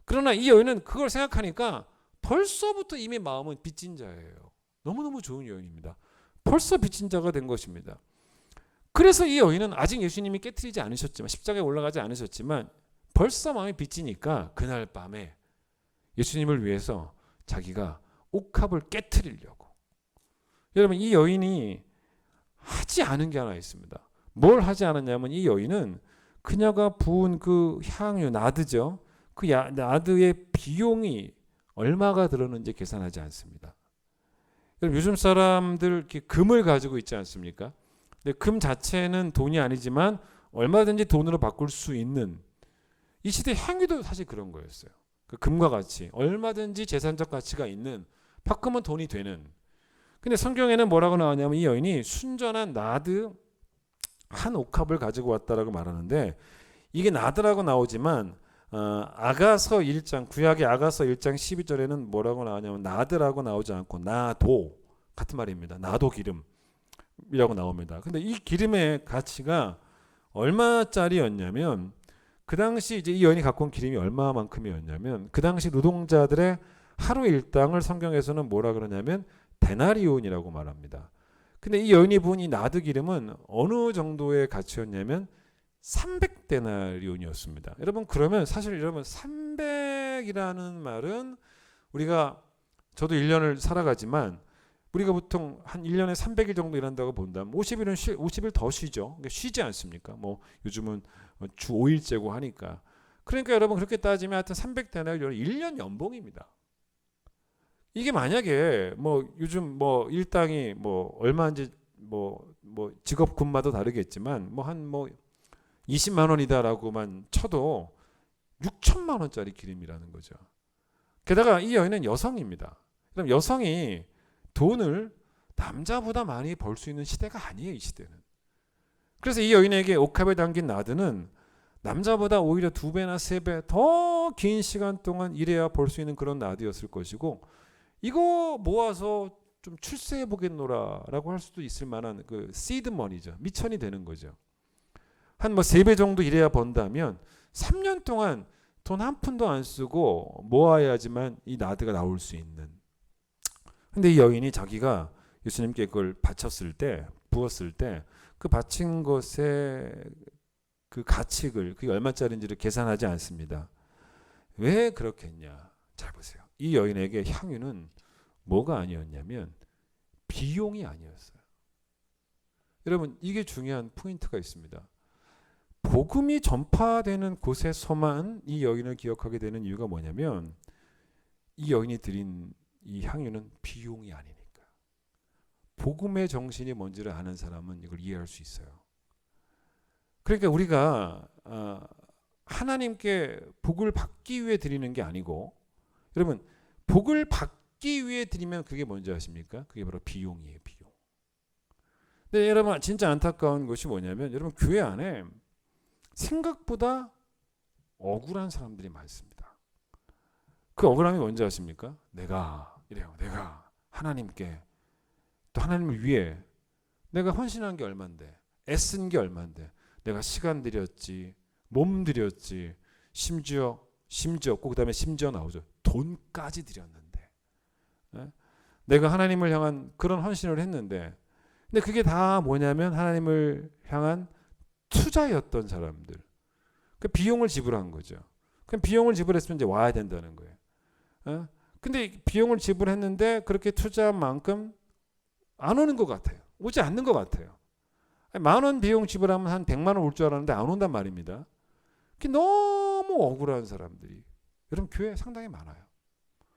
S2: 그러나 이 여인은 그걸 생각하니까 벌써부터 이미 마음은 빚진 자예요. 너무너무 좋은 여인입니다. 벌써 빚진 자가 된 것입니다. 그래서 이 여인은 아직 예수님이 깨트리지 않으셨지만, 십자가에 올라가지 않으셨지만 벌써 마음이 빚지니까 그날 밤에 예수님을 위해서 자기가 옥합을 깨트리려고. 여러분, 이 여인이 하지 않은 게 하나 있습니다. 뭘 하지 않았냐면 이 여인은 그녀가 부은 그 향유, 나드죠. 그 나드의 비용이 얼마가 들었는지 계산하지 않습니다. 여러분, 요즘 사람들 이렇게 금을 가지고 있지 않습니까? 근데 금 자체는 돈이 아니지만 얼마든지 돈으로 바꿀 수 있는, 이 시대 향유도 사실 그런 거였어요. 그 금과 같이 얼마든지 재산적 가치가 있는, 바꾸면 돈이 되는. 근데 성경에는 뭐라고 나오냐면 이 여인이 순전한 나드 한 옥합을 가지고 왔다라고 말하는데, 이게 나드라고 나오지만 아가서 1장, 구약의 아가서 1장 12절에는 뭐라고 나오냐면 나드라고 나오지 않고 나도 같은 말입니다. 나도 기름이라고 나옵니다. 근데 이 기름의 가치가 얼마짜리였냐면, 그 당시 이제 이 여인이 갖고 온 기름이 얼마만큼이었냐면, 그 당시 노동자들의 하루 일당을 성경에서는 뭐라 그러냐면 데나리온이라고 말합니다. 근데 이 여인이 부은 이 나드 기름은 어느 정도의 가치였냐면 300데나리온이었습니다. 여러분, 그러면 사실 여러분 300이라는 말은, 우리가 저도 1년을 살아가지만 우리가 보통 한 1년에 300일 정도 일한다고 본다면 50일은 50일 더 쉬죠. 그러니까 쉬지 않습니까? 뭐 요즘은 주 5일제고 하니까. 그러니까 여러분 그렇게 따지면 하여튼 300데나리온은 1년 연봉입니다. 이게 만약에 뭐 요즘 뭐 일당이 뭐 얼마인지 뭐 직업군마다 다르겠지만 뭐 한 뭐 20만 원이다라고만 쳐도 6천만 원짜리 기름이라는 거죠. 게다가 이 여인은 여성입니다. 그럼 여성이 돈을 남자보다 많이 벌 수 있는 시대가 아니에요, 이 시대는. 그래서 이 여인에게 옥합에 담긴 나드는 남자보다 오히려 2배나 3배 더 긴 시간 동안 일해야 벌 수 있는 그런 나드였을 것이고, 이거 모아서 좀 출세해 보겠노라라고 할 수도 있을 만한 그 시드 머니죠. 미천이 되는 거죠. 한 뭐 3배 정도 일해야 번다면 3년 동안 돈 한 푼도 안 쓰고 모아야지만 이 나드가 나올 수 있는. 근데 이 여인이 자기가 예수님께 그걸 바쳤을 때, 부었을 때 그 바친 것의 그 가치를, 그게 얼마짜리인지를 계산하지 않습니다. 왜 그렇겠냐? 잘 보세요. 이 여인에게 향유는 뭐가 아니었냐면 비용이 아니었어요. 여러분, 이게 중요한 포인트가 있습니다. 복음이 전파되는 곳에서만 이 여인을 기억하게 되는 이유가 뭐냐면, 이 여인이 드린 이 향유는 비용이 아니니까. 복음의 정신이 뭔지를 아는 사람은 이걸 이해할 수 있어요. 그러니까 우리가 하나님께 복을 받기 위해 드리는 게 아니고, 여러분 복을 받기 위해 드리면 그게 뭔지 아십니까? 그게 바로 비용이에요, 비용. 근데 여러분 진짜 안타까운 것이 뭐냐면, 여러분 교회 안에 생각보다 억울한 사람들이 많습니다. 그 억울함이 뭔지 아십니까? 내가 하나님께, 또 하나님을 위해 내가 헌신한 게 얼만데, 애쓴 게 얼만데, 내가 시간 들였지, 몸 들였지, 심지어 꼭 그다음에 심지어 나오죠. 돈까지 들였는데, 내가 하나님을 향한 그런 헌신을 했는데, 근데 그게 다 뭐냐면 하나님을 향한 투자였던 사람들. 그 비용을 지불한 거죠. 그럼 비용을 지불했으면 이제 와야 된다는 거예요. 근데 비용을 지불했는데 그렇게 투자한 만큼 안 오는 것 같아요. 오지 않는 것 같아요. 10,000원 비용 지불하면 한 100만 원 올 줄 알았는데 안 온단 말입니다. 그게 너무 억울한 사람들이 여러분 교회에 상당히 많아요.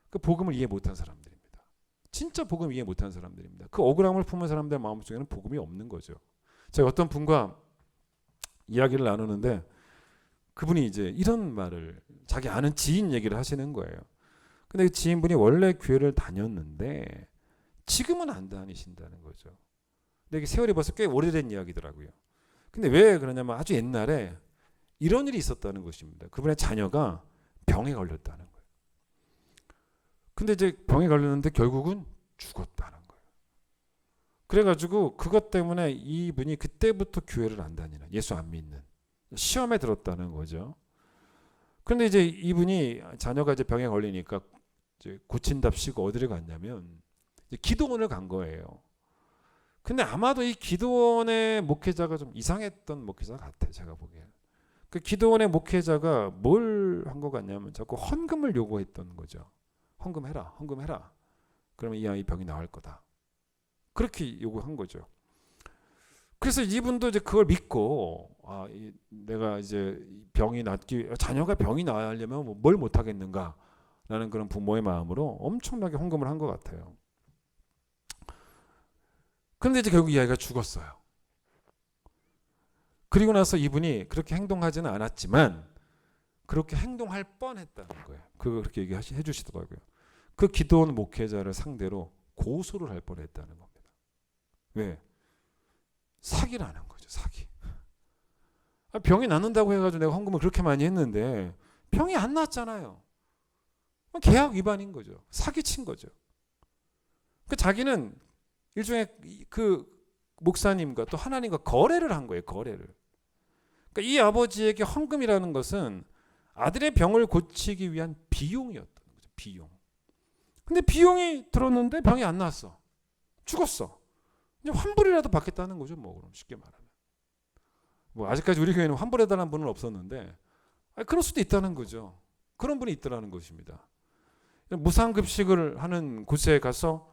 S2: 그 복음을 이해 못한 사람들입니다. 진짜 복음 이해 못한 사람들입니다. 그 억울함을 품은 사람들 마음속에는 복음이 없는 거죠. 제가 어떤 분과 이야기를 나누는데, 그분이 이제 이런 말을, 자기 아는 지인 얘기를 하시는 거예요. 근데 그 지인분이 원래 교회를 다녔는데 지금은 안 다니신다는 거죠. 근데 이게 세월이 벌써 꽤 오래된 이야기더라고요. 근데 왜 그러냐면 아주 옛날에 이런 일이 있었다는 것입니다. 그분의 자녀가 병에 걸렸다는 거예요. 근데 이제 병에 걸렸는데 결국은 죽었다는 거예요. 그래가지고 그것 때문에 이분이 그때부터 교회를 안 다니는, 예수 안 믿는, 시험에 들었다는 거죠. 그런데 이제 이분이 자녀가 이제 병에 걸리니까 이제 고친답시고 어디를 갔냐면 이제 기도원을 간 거예요. 근데 아마도 이 기도원의 목회자가 좀 이상했던 목회자 같아요, 제가 보기에. 그 기도원의 목회자가 뭘 한 것 같냐면 자꾸 헌금을 요구했던 거죠. 헌금해라. 그러면 이 아이 병이 나을 거다. 그렇게 요구한 거죠. 그래서 이분도 이제 그걸 믿고, 내가 이제 병이 낫기, 자녀가 병이 나으려면 뭘 못하겠는가라는 그런 부모의 마음으로 엄청나게 헌금을 한 것 같아요. 그런데 이제 결국 이 아이가 죽었어요. 그리고 나서 이분이 그렇게 행동하지는 않았지만 그렇게 행동할 뻔했다는 거예요. 그렇게 얘기해 주시더라고요. 그 기도원 목회자를 상대로 고소를 할 뻔했다는 겁니다. 왜? 사기라는 거죠. 사기. 병이 낫는다고 해가지고 내가 헌금을 그렇게 많이 했는데 병이 안 낫잖아요. 계약 위반인 거죠. 사기친 거죠. 그 자기는 일종의 그 목사님과 또 하나님과 거래를 한 거예요. 거래를. 그러니까 이 아버지에게 헌금이라는 것은 아들의 병을 고치기 위한 비용이었다는 거죠. 비용. 근데 비용이 들었는데 병이 안 났어. 죽었어. 이제 환불이라도 받겠다는 거죠. 뭐 그럼 쉽게 말하면. 뭐 아직까지 우리 교회는 환불해달라는 분은 없었는데 그럴 수도 있다는 거죠. 그런 분이 있더라는 것입니다. 무상급식을 하는 곳에 가서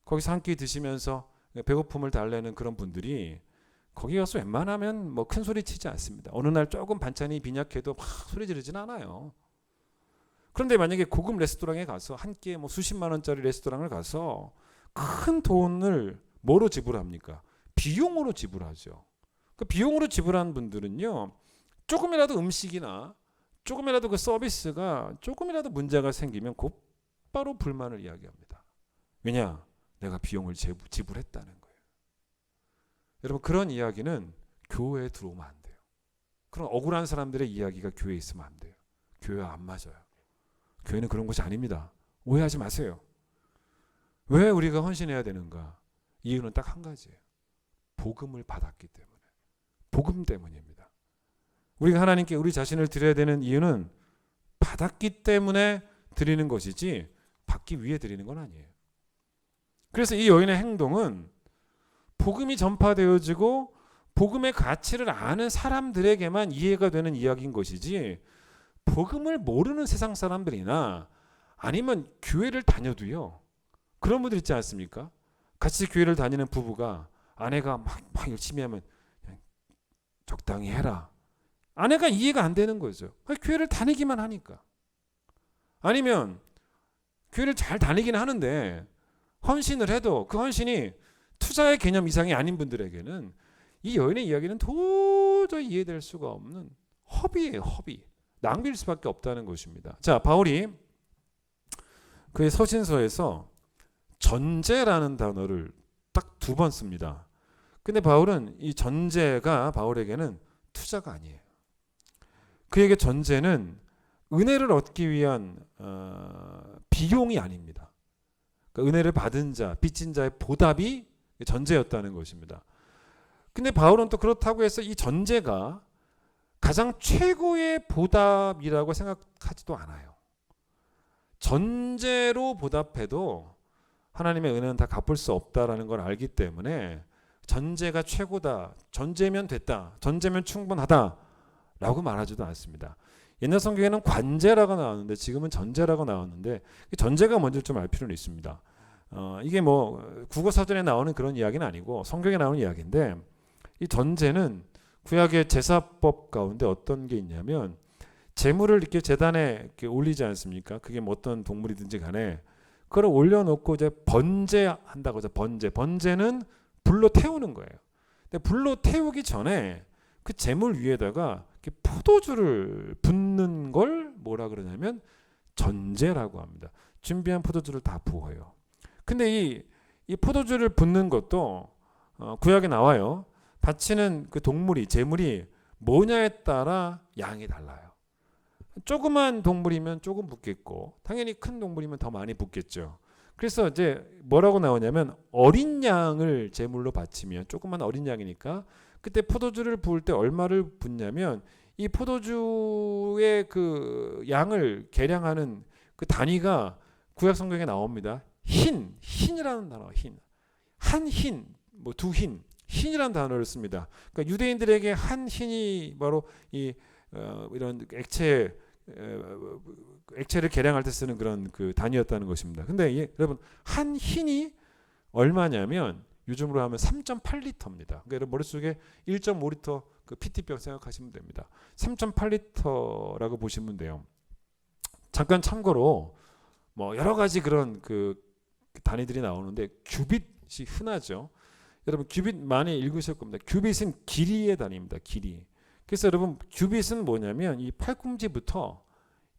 S2: 거기서 한 끼 드시면서 배고픔을 달래는 그런 분들이 거기 가서 웬만하면 뭐 큰 소리 치지 않습니다. 어느 날 조금 반찬이 빈약해도 막 소리 지르진 않아요. 그런데 만약에 고급 레스토랑에 가서 한 끼에 뭐 수십만 원짜리 레스토랑을 가서 큰 돈을 뭐로 지불합니까? 비용으로 지불하죠. 그 비용으로 지불한 분들은요, 조금이라도 음식이나 조금이라도 그 서비스가 조금이라도 문제가 생기면 곧바로 불만을 이야기합니다. 왜냐? 내가 비용을 지불했다는 거예요. 여러분, 그런 이야기는 교회에 들어오면 안 돼요. 그런 억울한 사람들의 이야기가 교회에 있으면 안 돼요. 교회와 안 맞아요. 교회는 그런 곳이 아닙니다. 오해하지 마세요. 왜 우리가 헌신해야 되는가? 이유는 딱 한 가지예요. 복음을 받았기 때문에. 복음 때문입니다. 우리가 하나님께 우리 자신을 드려야 되는 이유는 받았기 때문에 드리는 것이지 받기 위해 드리는 건 아니에요. 그래서 이 여인의 행동은 복음이 전파되어지고 복음의 가치를 아는 사람들에게만 이해가 되는 이야기인 것이지, 복음을 모르는 세상 사람들이나 아니면 교회를 다녀도요, 그런 분들 있지 않습니까? 같이 교회를 다니는 부부가 아내가 막 열심히 하면 그냥 적당히 해라. 아내가 이해가 안 되는 거죠. 교회를 다니기만 하니까. 아니면 교회를 잘 다니긴 하는데 헌신을 해도 그 헌신이 투자의 개념 이상이 아닌 분들에게는 이 여인의 이야기는 도저히 이해될 수가 없는 허비예요. 허비. 낭비일 수밖에 없다는 것입니다. 자, 바울이 그의 서신서에서 전제라는 단어를 딱 2번 씁니다. 근데 바울은 이 전제가 바울에게는 투자가 아니에요. 그에게 전제는 은혜를 얻기 위한 비용이 아닙니다. 그러니까 은혜를 받은 자, 빚진 자의 보답이 전제였다는 것입니다. 근데 바울은 또 그렇다고 해서 이 전제가 가장 최고의 보답이라고 생각하지도 않아요. 전제로 보답해도 하나님의 은혜는 다 갚을 수 없다라는 걸 알기 때문에 전제가 최고다, 전제면 됐다, 전제면 충분하다 라고 말하지도 않습니다. 옛날 성경에는 관제라고 나왔는데 지금은 전제라고 나왔는데, 전제가 뭔지 좀 알 필요는 있습니다. 이게 뭐 국어사전에 나오는 그런 이야기는 아니고 성경에 나오는 이야기인데, 이 전제는 구약의 제사법 가운데 어떤 게 있냐면, 제물을 이렇게 제단에 이렇게 올리지 않습니까? 그게 뭐 어떤 동물이든지 간에 그걸 올려놓고 이제 번제한다고 하죠. 번제는 불로 태우는 거예요. 근데 불로 태우기 전에 그 제물 위에다가 이렇게 포도주를 붓는 걸 뭐라 그러냐면 전제라고 합니다. 준비한 포도주를 다 부어요. 근데 이 포도주를 붓는 것도 구약에 나와요. 바치는 그 동물이, 제물이 뭐냐에 따라 양이 달라요. 조그만 동물이면 조금 붓겠고 당연히 큰 동물이면 더 많이 붓겠죠. 그래서 이제 뭐라고 나오냐면, 어린 양을 제물로 바치면, 조그만 어린 양이니까 그때 포도주를 부을 때 얼마를 붓냐면, 이 포도주의 그 양을 계량하는 그 단위가 구약 성경에 나옵니다. 흰이라는 단어, 한 흰, 뭐 두 흰, 흰이라는 단어를 씁니다. 그러니까 유대인들에게 한 흰이 바로 이런 액체를 계량할 때 쓰는 그런 그 단위였다는 것입니다. 근데 여러분, 한 흰이 얼마냐면 요즘으로 하면 3.8리터입니다. 그러니까 여러분 머릿속에 1.5리터 그 PT병 생각하시면 됩니다. 3.8리터라고 보시면 돼요. 잠깐 참고로 뭐 여러 가지 그런 그 단위들이 나오는데, 규빗이 흔하죠. 여러분 규빗 많이 읽으실 겁니다. 규빗은 길이의 단위입니다. 길이. 그래서 여러분 규빗은 뭐냐면 이 팔꿈치부터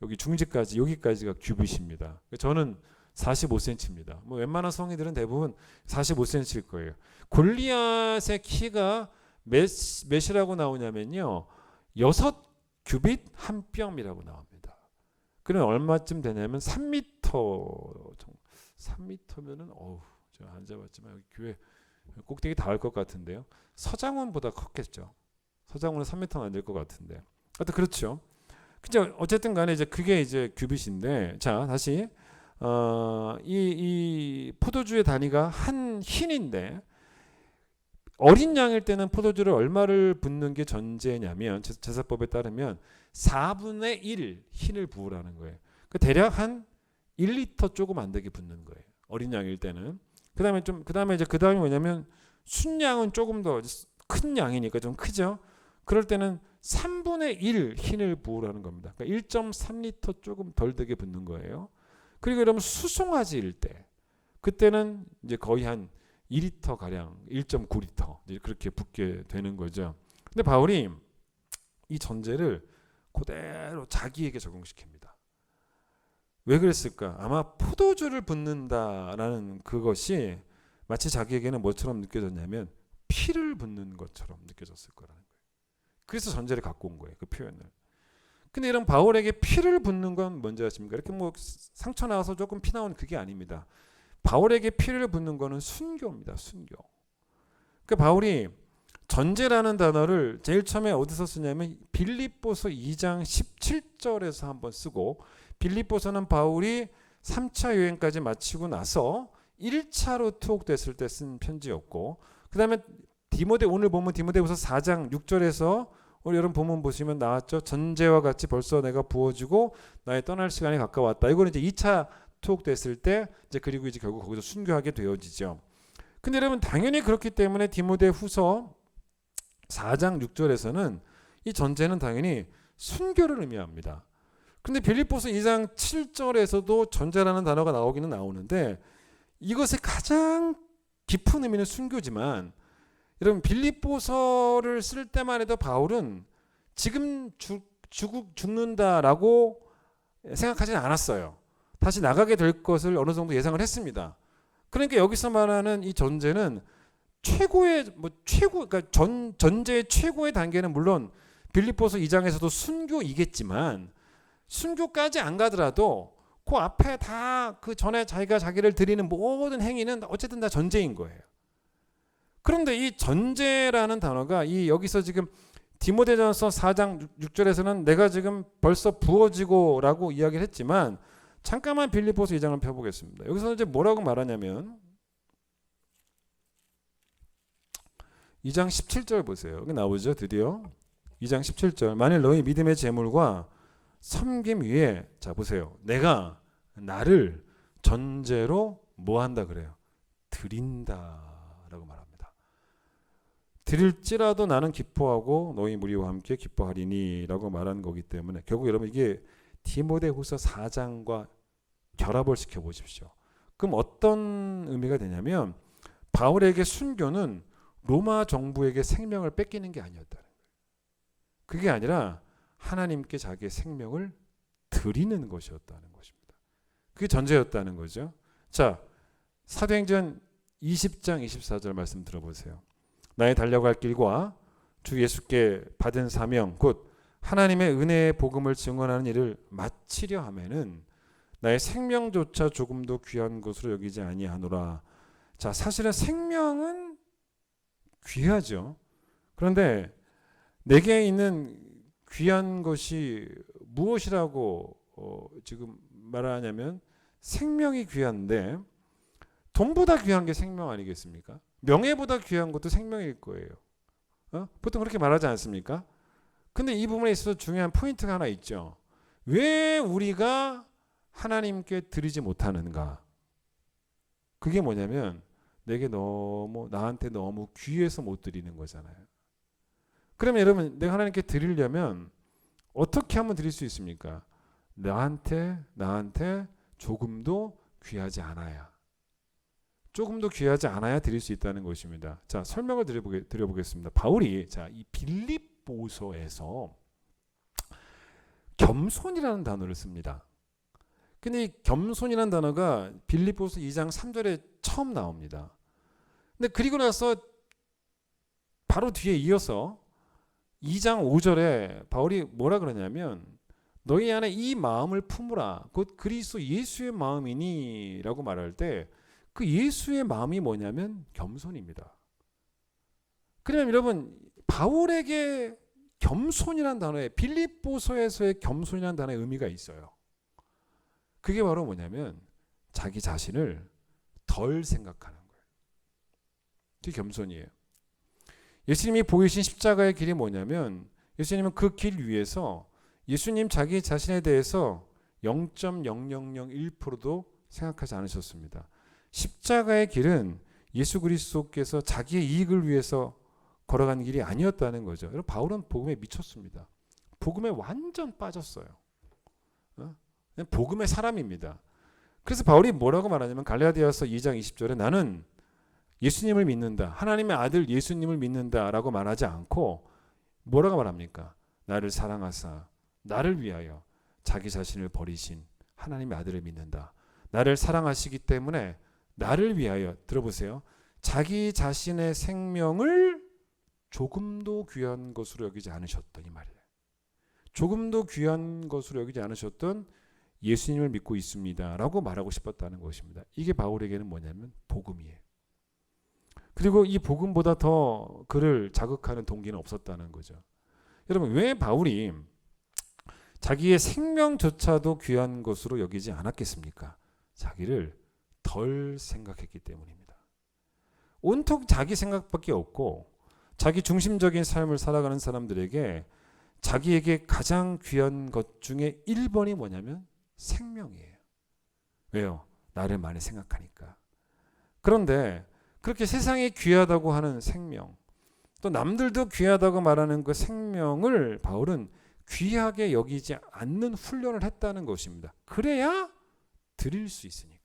S2: 여기 중지까지 여기까지가 규빗입니다. 저는 45cm입니다. 뭐 웬만한 성인들은 대부분 45cm일 거예요. 골리앗의 키가 몇이라고 나오냐면요. 6규빗 한 뼘이라고 나옵니다. 그럼 얼마쯤 되냐면 3m 정도. 3m면은 제가 안 잡았지만 여기 교회 꼭대기 닿을 것 같은데요. 서장훈보다 컸겠죠. 서장훈은 3m는 안 될 것 같은데. 하여튼 그렇죠. 그죠? 어쨌든 간에 이제 그게 이제 규빗인데, 자, 다시 이 포도주의 단위가 한 흰인데 어린 양일 때는 포도주를 얼마를 붓는 게 전제냐면 제사법에 따르면 4분의 1 흰을 부으라는 거예요. 그러니까 대략 한 1리터 조금 안 되게 붓는 거예요. 어린 양일 때는. 그다음에 뭐냐면 순양은 조금 더 큰 양이니까 좀 크죠. 그럴 때는 3분의 1 흰을 부으라는 겁니다. 그러니까 1.3리터 조금 덜 되게 붓는 거예요. 그리고 여러분 수송아지일 때 그때는 이제 거의 한 2리터 가량, 1.9리터 이제 그렇게 붓게 되는 거죠. 근데 바울이 이 전제를 그대로 자기에게 적용시킵니다. 왜 그랬을까? 아마 포도주를 붓는다라는 그것이 마치 자기에게는 뭐처럼 느껴졌냐면 피를 붓는 것처럼 느껴졌을 거라는 거예요. 그래서 전제를 갖고 온 거예요. 그 표현을. 근데 이런 바울에게 피를 붓는 건 뭔지 아십니까? 이렇게 뭐 상처 나와서 조금 피 나오는 그게 아닙니다. 바울에게 피를 붓는 거는 순교입니다. 순교. 그 바울이 전제라는 단어를 제일 처음에 어디서 쓰냐면 빌립보서 2장 17절에서 한번 쓰고, 빌립보서는 바울이 3차 여행까지 마치고 나서 1차로 투옥됐을 때 쓴 편지였고, 그 다음에 오늘 보면 디모데후서 4장 6절에서 오늘 여러분 본문 보시면 나왔죠. 전제와 같이 벌써 내가 부어지고 나의 떠날 시간이 가까웠다. 이거는 이제 2차 투옥됐을 때 이제 그리고 이제 결국 거기서 순교하게 되어지죠. 근데 여러분 당연히 그렇기 때문에 디모데후서 4장 6절에서는 이 전제는 당연히 순교를 의미합니다. 그런데 빌립보서 2장 7절에서도 전제라는 단어가 나오기는 나오는데 이것의 가장 깊은 의미는 순교지만, 여러분 빌립보서를 쓸 때만 해도 바울은 지금 죽는다라고 생각하지는 않았어요. 다시 나가게 될 것을 어느 정도 예상을 했습니다. 그러니까 여기서 말하는 이 전제는 그러니까 전제의 최고의 단계는 물론 빌립보서 2장에서도 순교이겠지만, 순교까지 안 가더라도 그 앞에 다 그 전에 자기를 드리는 모든 행위는 어쨌든 다 전제인 거예요. 그런데 이 전제라는 단어가 여기서 지금 디모데전서 4장 6절에서는 내가 지금 벌써 부어지고라고 이야기를 했지만, 잠깐만 빌립보서 2장을 펴보겠습니다. 여기서 이제 뭐라고 말하냐면 2장 17절 보세요. 여기 나오죠. 드디어 2장 17절. 만일 너희 믿음의 재물과 섬김 위에, 자 보세요. 내가 나를 전제로 뭐 한다 그래요? 드린다라고 말합니다. 드릴지라도 나는 기뻐하고 너희 무리와 함께 기뻐하리니 라고 말하는 거기 때문에 결국 여러분 이게 디모데후서 4장과 결합을 시켜 보십시오. 그럼 어떤 의미가 되냐면 바울에게 순교는 로마 정부에게 생명을 뺏기는 게 아니었다는 거예요. 그게 아니라 하나님께 자기의 생명을 드리는 것이었다는 것입니다. 그게 전제였다는 거죠. 자, 사도행전 20장 24절 말씀 들어보세요. 나의 달려갈 길과 주 예수께 받은 사명 곧 하나님의 은혜의 복음을 증언하는 일을 마치려 하면은 나의 생명조차 조금도 귀한 것으로 여기지 아니하노라. 자, 사실은 생명은 귀하죠. 그런데 내게 있는 귀한 것이 무엇이라고 지금 말하냐면 생명이 귀한데, 돈보다 귀한 게 생명 아니겠습니까? 명예보다 귀한 것도 생명일 거예요. 보통 그렇게 말하지 않습니까? 근데 이 부분에 있어서 중요한 포인트가 하나 있죠. 왜 우리가 하나님께 드리지 못하는가? 그게 뭐냐면 나한테 너무 귀해서 못 드리는 거잖아요. 그러면 여러분, 내가 하나님께 드리려면 어떻게 하면 드릴 수 있습니까? 나한테 조금도 귀하지 않아야. 조금 더 귀하지 않아야 드릴 수 있다는 것입니다. 자, 설명을 드려보겠습니다. 바울이 이 빌립보서에서 겸손이라는 단어를 씁니다. 근데 이 겸손이라는 단어가 빌립보서 2장 3절에 처음 나옵니다. 근데 그리고 나서 바로 뒤에 이어서 2장 5절에 바울이 뭐라 그러냐면 너희 안에 이 마음을 품으라 곧 그리스도 예수의 마음이니 라고 말할 때 그 예수의 마음이 뭐냐면 겸손입니다. 그러면 여러분 바울에게 겸손이라는 단어에 빌립보서에서의 겸손이라는 단어의 의미가 있어요. 그게 바로 뭐냐면 자기 자신을 덜 생각하는 거예요. 그게 겸손이에요. 예수님이 보이신 십자가의 길이 뭐냐면 예수님은 그 길 위에서 예수님 자기 자신에 대해서 0.0001%도 생각하지 않으셨습니다. 십자가의 길은 예수 그리스도께서 자기의 이익을 위해서 걸어간 길이 아니었다는 거죠. 여러분 바울은 복음에 미쳤습니다. 복음에 완전 빠졌어요. 그냥 복음의 사람입니다. 그래서 바울이 뭐라고 말하냐면 갈라디아서 2장 20절에 나는 예수님을 믿는다. 하나님의 아들 예수님을 믿는다라고 말하지 않고 뭐라고 말합니까? 나를 사랑하사 나를 위하여 자기 자신을 버리신 하나님의 아들을 믿는다. 나를 사랑하시기 때문에 나를 위하여 들어보세요. 자기 자신의 생명을 조금도 귀한 것으로 여기지 않으셨던 이 말이에요. 조금도 귀한 것으로 여기지 않으셨던 예수님을 믿고 있습니다. 라고 말하고 싶었다는 것입니다. 이게 바울에게는 뭐냐면 복음이에요. 그리고 이 복음보다 더 그를 자극하는 동기는 없었다는 거죠. 여러분 왜 바울이 자기의 생명조차도 귀한 것으로 여기지 않았겠습니까? 자기를 덜 생각했기 때문입니다. 온통 자기 생각밖에 없고 자기 중심적인 삶을 살아가는 사람들에게 자기에게 가장 귀한 것 중에 1번이 뭐냐면 생명이에요. 왜요? 나를 많이 생각하니까. 그런데 그렇게 세상이 귀하다고 하는 생명, 또 남들도 귀하다고 말하는 그 생명을 바울은 귀하게 여기지 않는 훈련을 했다는 것입니다. 그래야 드릴 수 있으니까.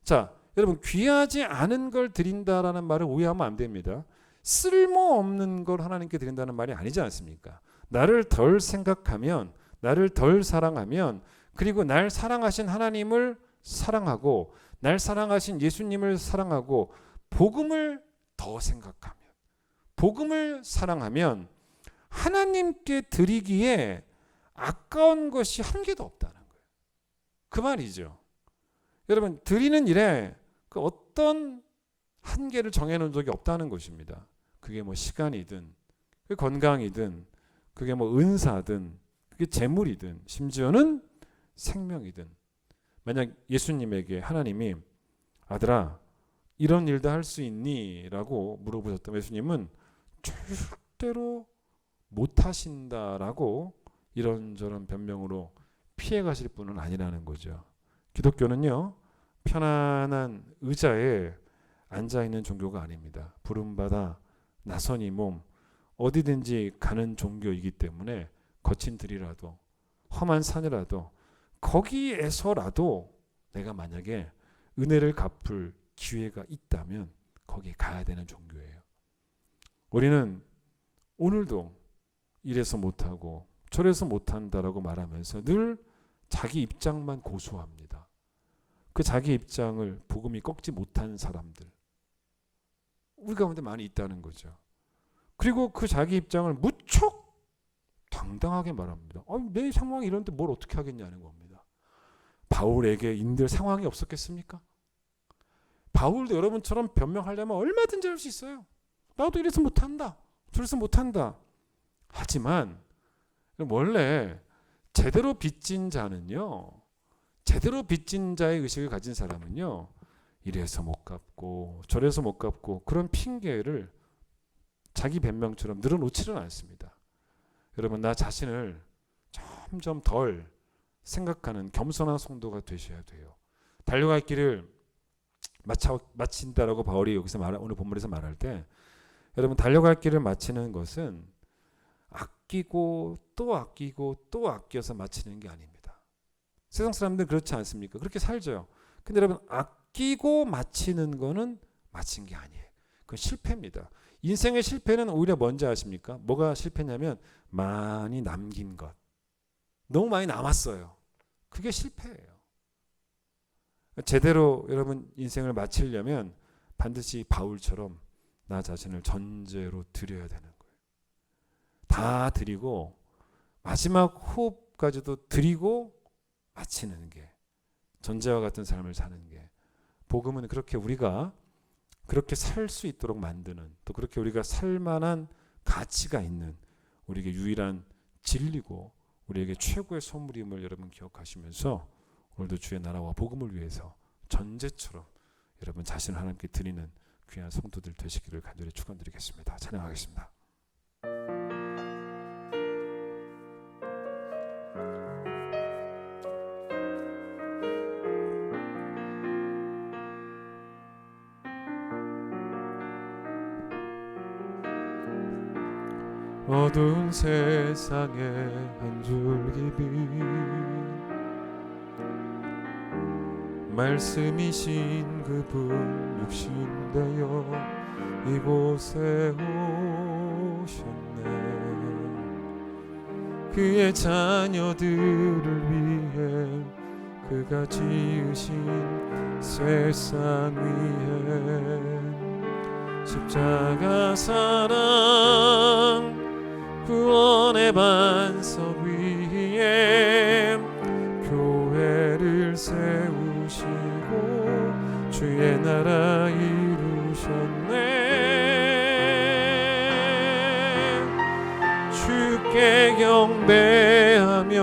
S2: 자, 여러분 귀하지 않은 걸 드린다라는 말을 오해하면 안 됩니다. 쓸모없는 걸 하나님께 드린다는 말이 아니지 않습니까? 나를 덜 생각하면, 나를 덜 사랑하면, 그리고 날 사랑하신 하나님을 사랑하고 날 사랑하신 예수님을 사랑하고 복음을 더 생각하면, 복음을 사랑하면 하나님께 드리기에 아까운 것이 한 개도 없다는 거예요. 그 말이죠. 여러분 드리는 일에 그 어떤 한계를 정해놓은 적이 없다는 것입니다. 그게 뭐 시간이든 그게 건강이든 그게 뭐 은사든 그게 재물이든 심지어는 생명이든 만약 예수님에게 하나님이 아들아 이런 일도 할 수 있니? 라고 물어보셨다면 예수님은 절대로 못하신다라고 이런저런 변명으로 피해 가실 분은 아니라는 거죠. 기독교는요 편안한 의자에 앉아있는 종교가 아닙니다. 부름받아 나선 이 몸 어디든지 가는 종교이기 때문에 거친 들이라도 험한 산이라도 거기에서라도 내가 만약에 은혜를 갚을 기회가 있다면 거기에 가야 되는 종교예요. 우리는 오늘도 이래서 못하고 저래서 못한다라고 말하면서 늘 자기 입장만 고수합니다. 그 자기 입장을 복음이 꺾지 못한 사람들 우리 가운데 많이 있다는 거죠. 그리고 그 자기 입장을 무척 당당하게 말합니다. 내 상황이 이런데 뭘 어떻게 하겠냐는 겁니다. 바울에게 인들 상황이 없었겠습니까? 바울도 여러분처럼 변명하려면 얼마든지 할 수 있어요. 나도 이래서 못한다. 저래서 못한다. 하지만 원래 제대로 빚진 자는요. 제대로 빚진 자의 의식을 가진 사람은요. 이래서 못 갚고 저래서 못 갚고 그런 핑계를 자기 변명처럼 늘어놓지는 않습니다. 여러분 나 자신을 점점 덜 생각하는 겸손한 성도가 되셔야 돼요. 달려갈 길을 마친다라고 바울이 여기서 오늘 본문에서 말할 때 여러분 달려갈 길을 마치는 것은 아끼고 또 아끼고 또 아껴서 마치는 게 아닙니다. 세상 사람들은 그렇지 않습니까? 그렇게 살죠. 근데 여러분 아끼고 마치는 거는 마친 게 아니에요. 그건 실패입니다. 인생의 실패는 오히려 뭔지 아십니까? 뭐가 실패냐면 많이 남긴 것. 너무 많이 남았어요. 그게 실패예요. 제대로 여러분 인생을 마치려면 반드시 바울처럼 나 자신을 전제로 드려야 되는 거예요. 다 드리고 마지막 호흡까지도 드리고 마치는 게, 전제와 같은 삶을 사는 게, 복음은 그렇게 우리가 그렇게 살 수 있도록 만드는, 또 그렇게 우리가 살 만한 가치가 있는 우리에게 유일한 진리고 우리에게 최고의 선물임을 여러분 기억하시면서 오늘도 주의 나라와 복음을 위해서 전제처럼 여러분 자신을 하나님께 드리는 귀한 성도들 되시기를 간절히 축원드리겠습니다. 찬양하겠습니다.
S3: 어두운 세상에 한 줄기 빛 말씀이신 그분 육신 되어 이곳에 오셨네. 그의 자녀들을 위해 그가 지으신 세상 위에 십자가 사랑 구원의 반석 위에 교회를 세우시고 주의 나라 이루셨네. 주께 경배하며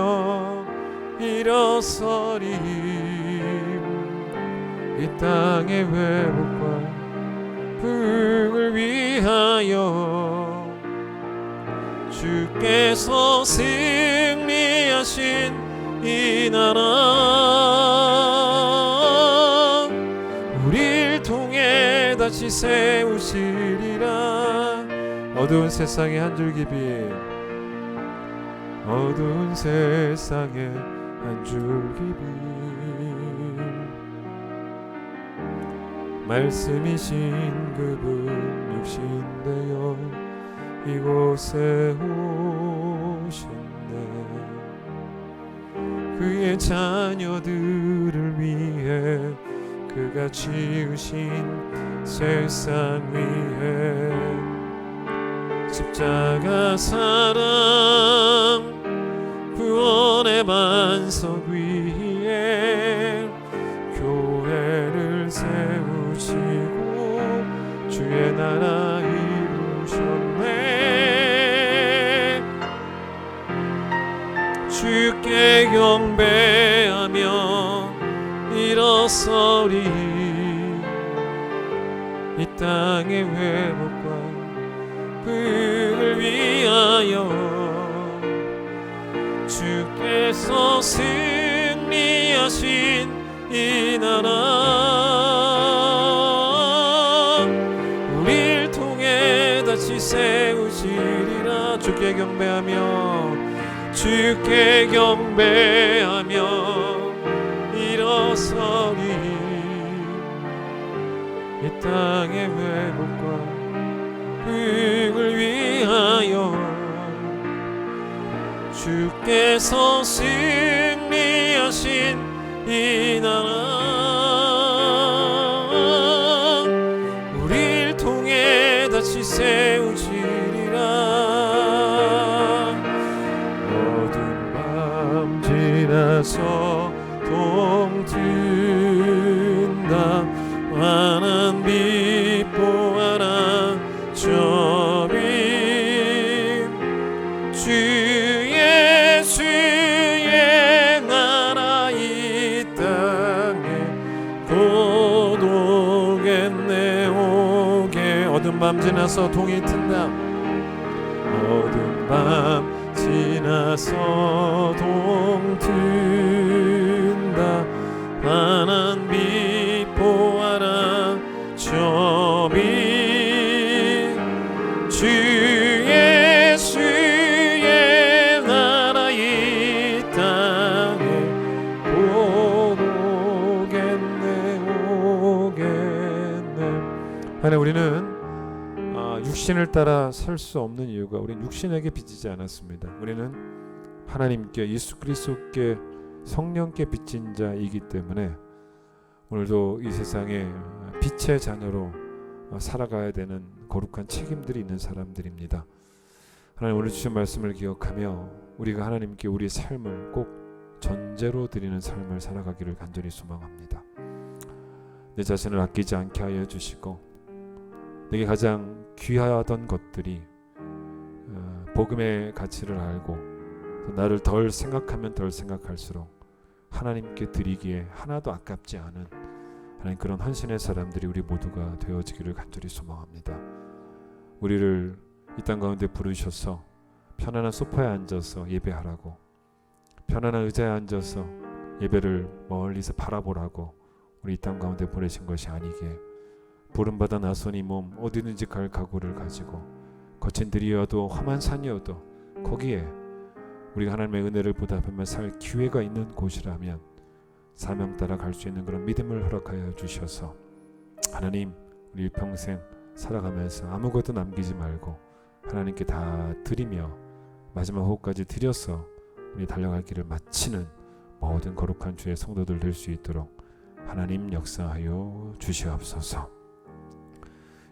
S3: 일어서리 이 땅의 회복과 부흥을 위하여 주께서 승리하신 이 나라 우리를 통해 다시 세우시리라. 어두운 세상의 한 줄기 빛, 어두운 세상의 한 줄기 빛 말씀이신 그분 육신 되어 이곳에 오셨네. 그의 자녀들을 위해 그가 지으신 세상 위에 십자가 사랑 구원의 반석 위에 교회를 세우시고 주의 나라 이루셨네. 주께 경배하며 일어서리 이 땅의 회복과 부흥을 위하여 주께서 승리하신 이 나라 우리를 통해 다시 세우시리라. 주께 경배하며 주께 경배하며 일어서리 이 땅의 회복과 부흥을 위하여 주께서 승리하신 이 나라 우리를 통해 다시 세우시리라. 어두운 밤 지나서 동튼다 환한 빛 보아라 저비 주 예수의 나라 이 땅에 곧 오겠네 오게. 어두운 밤 지나서 동이 튼다. 어두운 밤 지나서 동 튼다 환한 빛 보아라 저비 주 예수의 나라 이 땅에 곧 오겠네
S2: 하나님, 우리는 육신을 따라 살 수 없는 이유가 우리는 육신에게 빚지지 않았습니다. 우리는 하나님께, 예수 그리스도께, 성령께 빚진 자이기 때문에 오늘도 이 세상에 빛의 자녀로 살아가야 되는 거룩한 책임들이 있는 사람들입니다. 하나님, 오늘 주신 말씀을 기억하며 우리가 하나님께 우리의 삶을 꼭 전제로 드리는 삶을 살아가기를 간절히 소망합니다. 내 자신을 아끼지 않게 하여 주시고 내게 가장 귀하던 것들이 복음의 가치를 알고 나를 덜 생각하면 덜 생각할수록 하나님께 드리기에 하나도 아깝지 않은 하나님, 그런 헌신의 사람들이 우리 모두가 되어지기를 간절히 소망합니다. 우리를 이 땅 가운데 부르셔서 편안한 소파에 앉아서 예배하라고, 편안한 의자에 앉아서 예배를 멀리서 바라보라고 우리 이 땅 가운데 보내신 것이 아니게, 부름받아 나선 이 몸 어디든지 갈 각오를 가지고 거친 들이어도 험한 산이어도 거기에 우리가 하나님의 은혜를 보답하며 살 기회가 있는 곳이라면 사명 따라 갈 수 있는 그런 믿음을 허락하여 주셔서 하나님, 우리 평생 살아가면서 아무것도 남기지 말고 하나님께 다 드리며 마지막 호흡까지 드려서 우리 달려갈 길을 마치는 모든 거룩한 주의 성도들 될 수 있도록 하나님 역사하여 주시옵소서.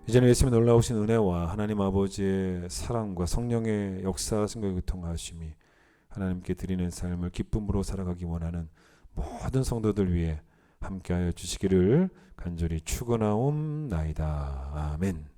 S2: 이제는 예수님의 놀라우신 은혜와 하나님 아버지의 사랑과 성령의 역사하심과 교통하심이 하나님께 드리는 삶을 기쁨으로 살아가기 원하는 모든 성도들 위해 함께하여 주시기를 간절히 축원하옵나이다. 아멘.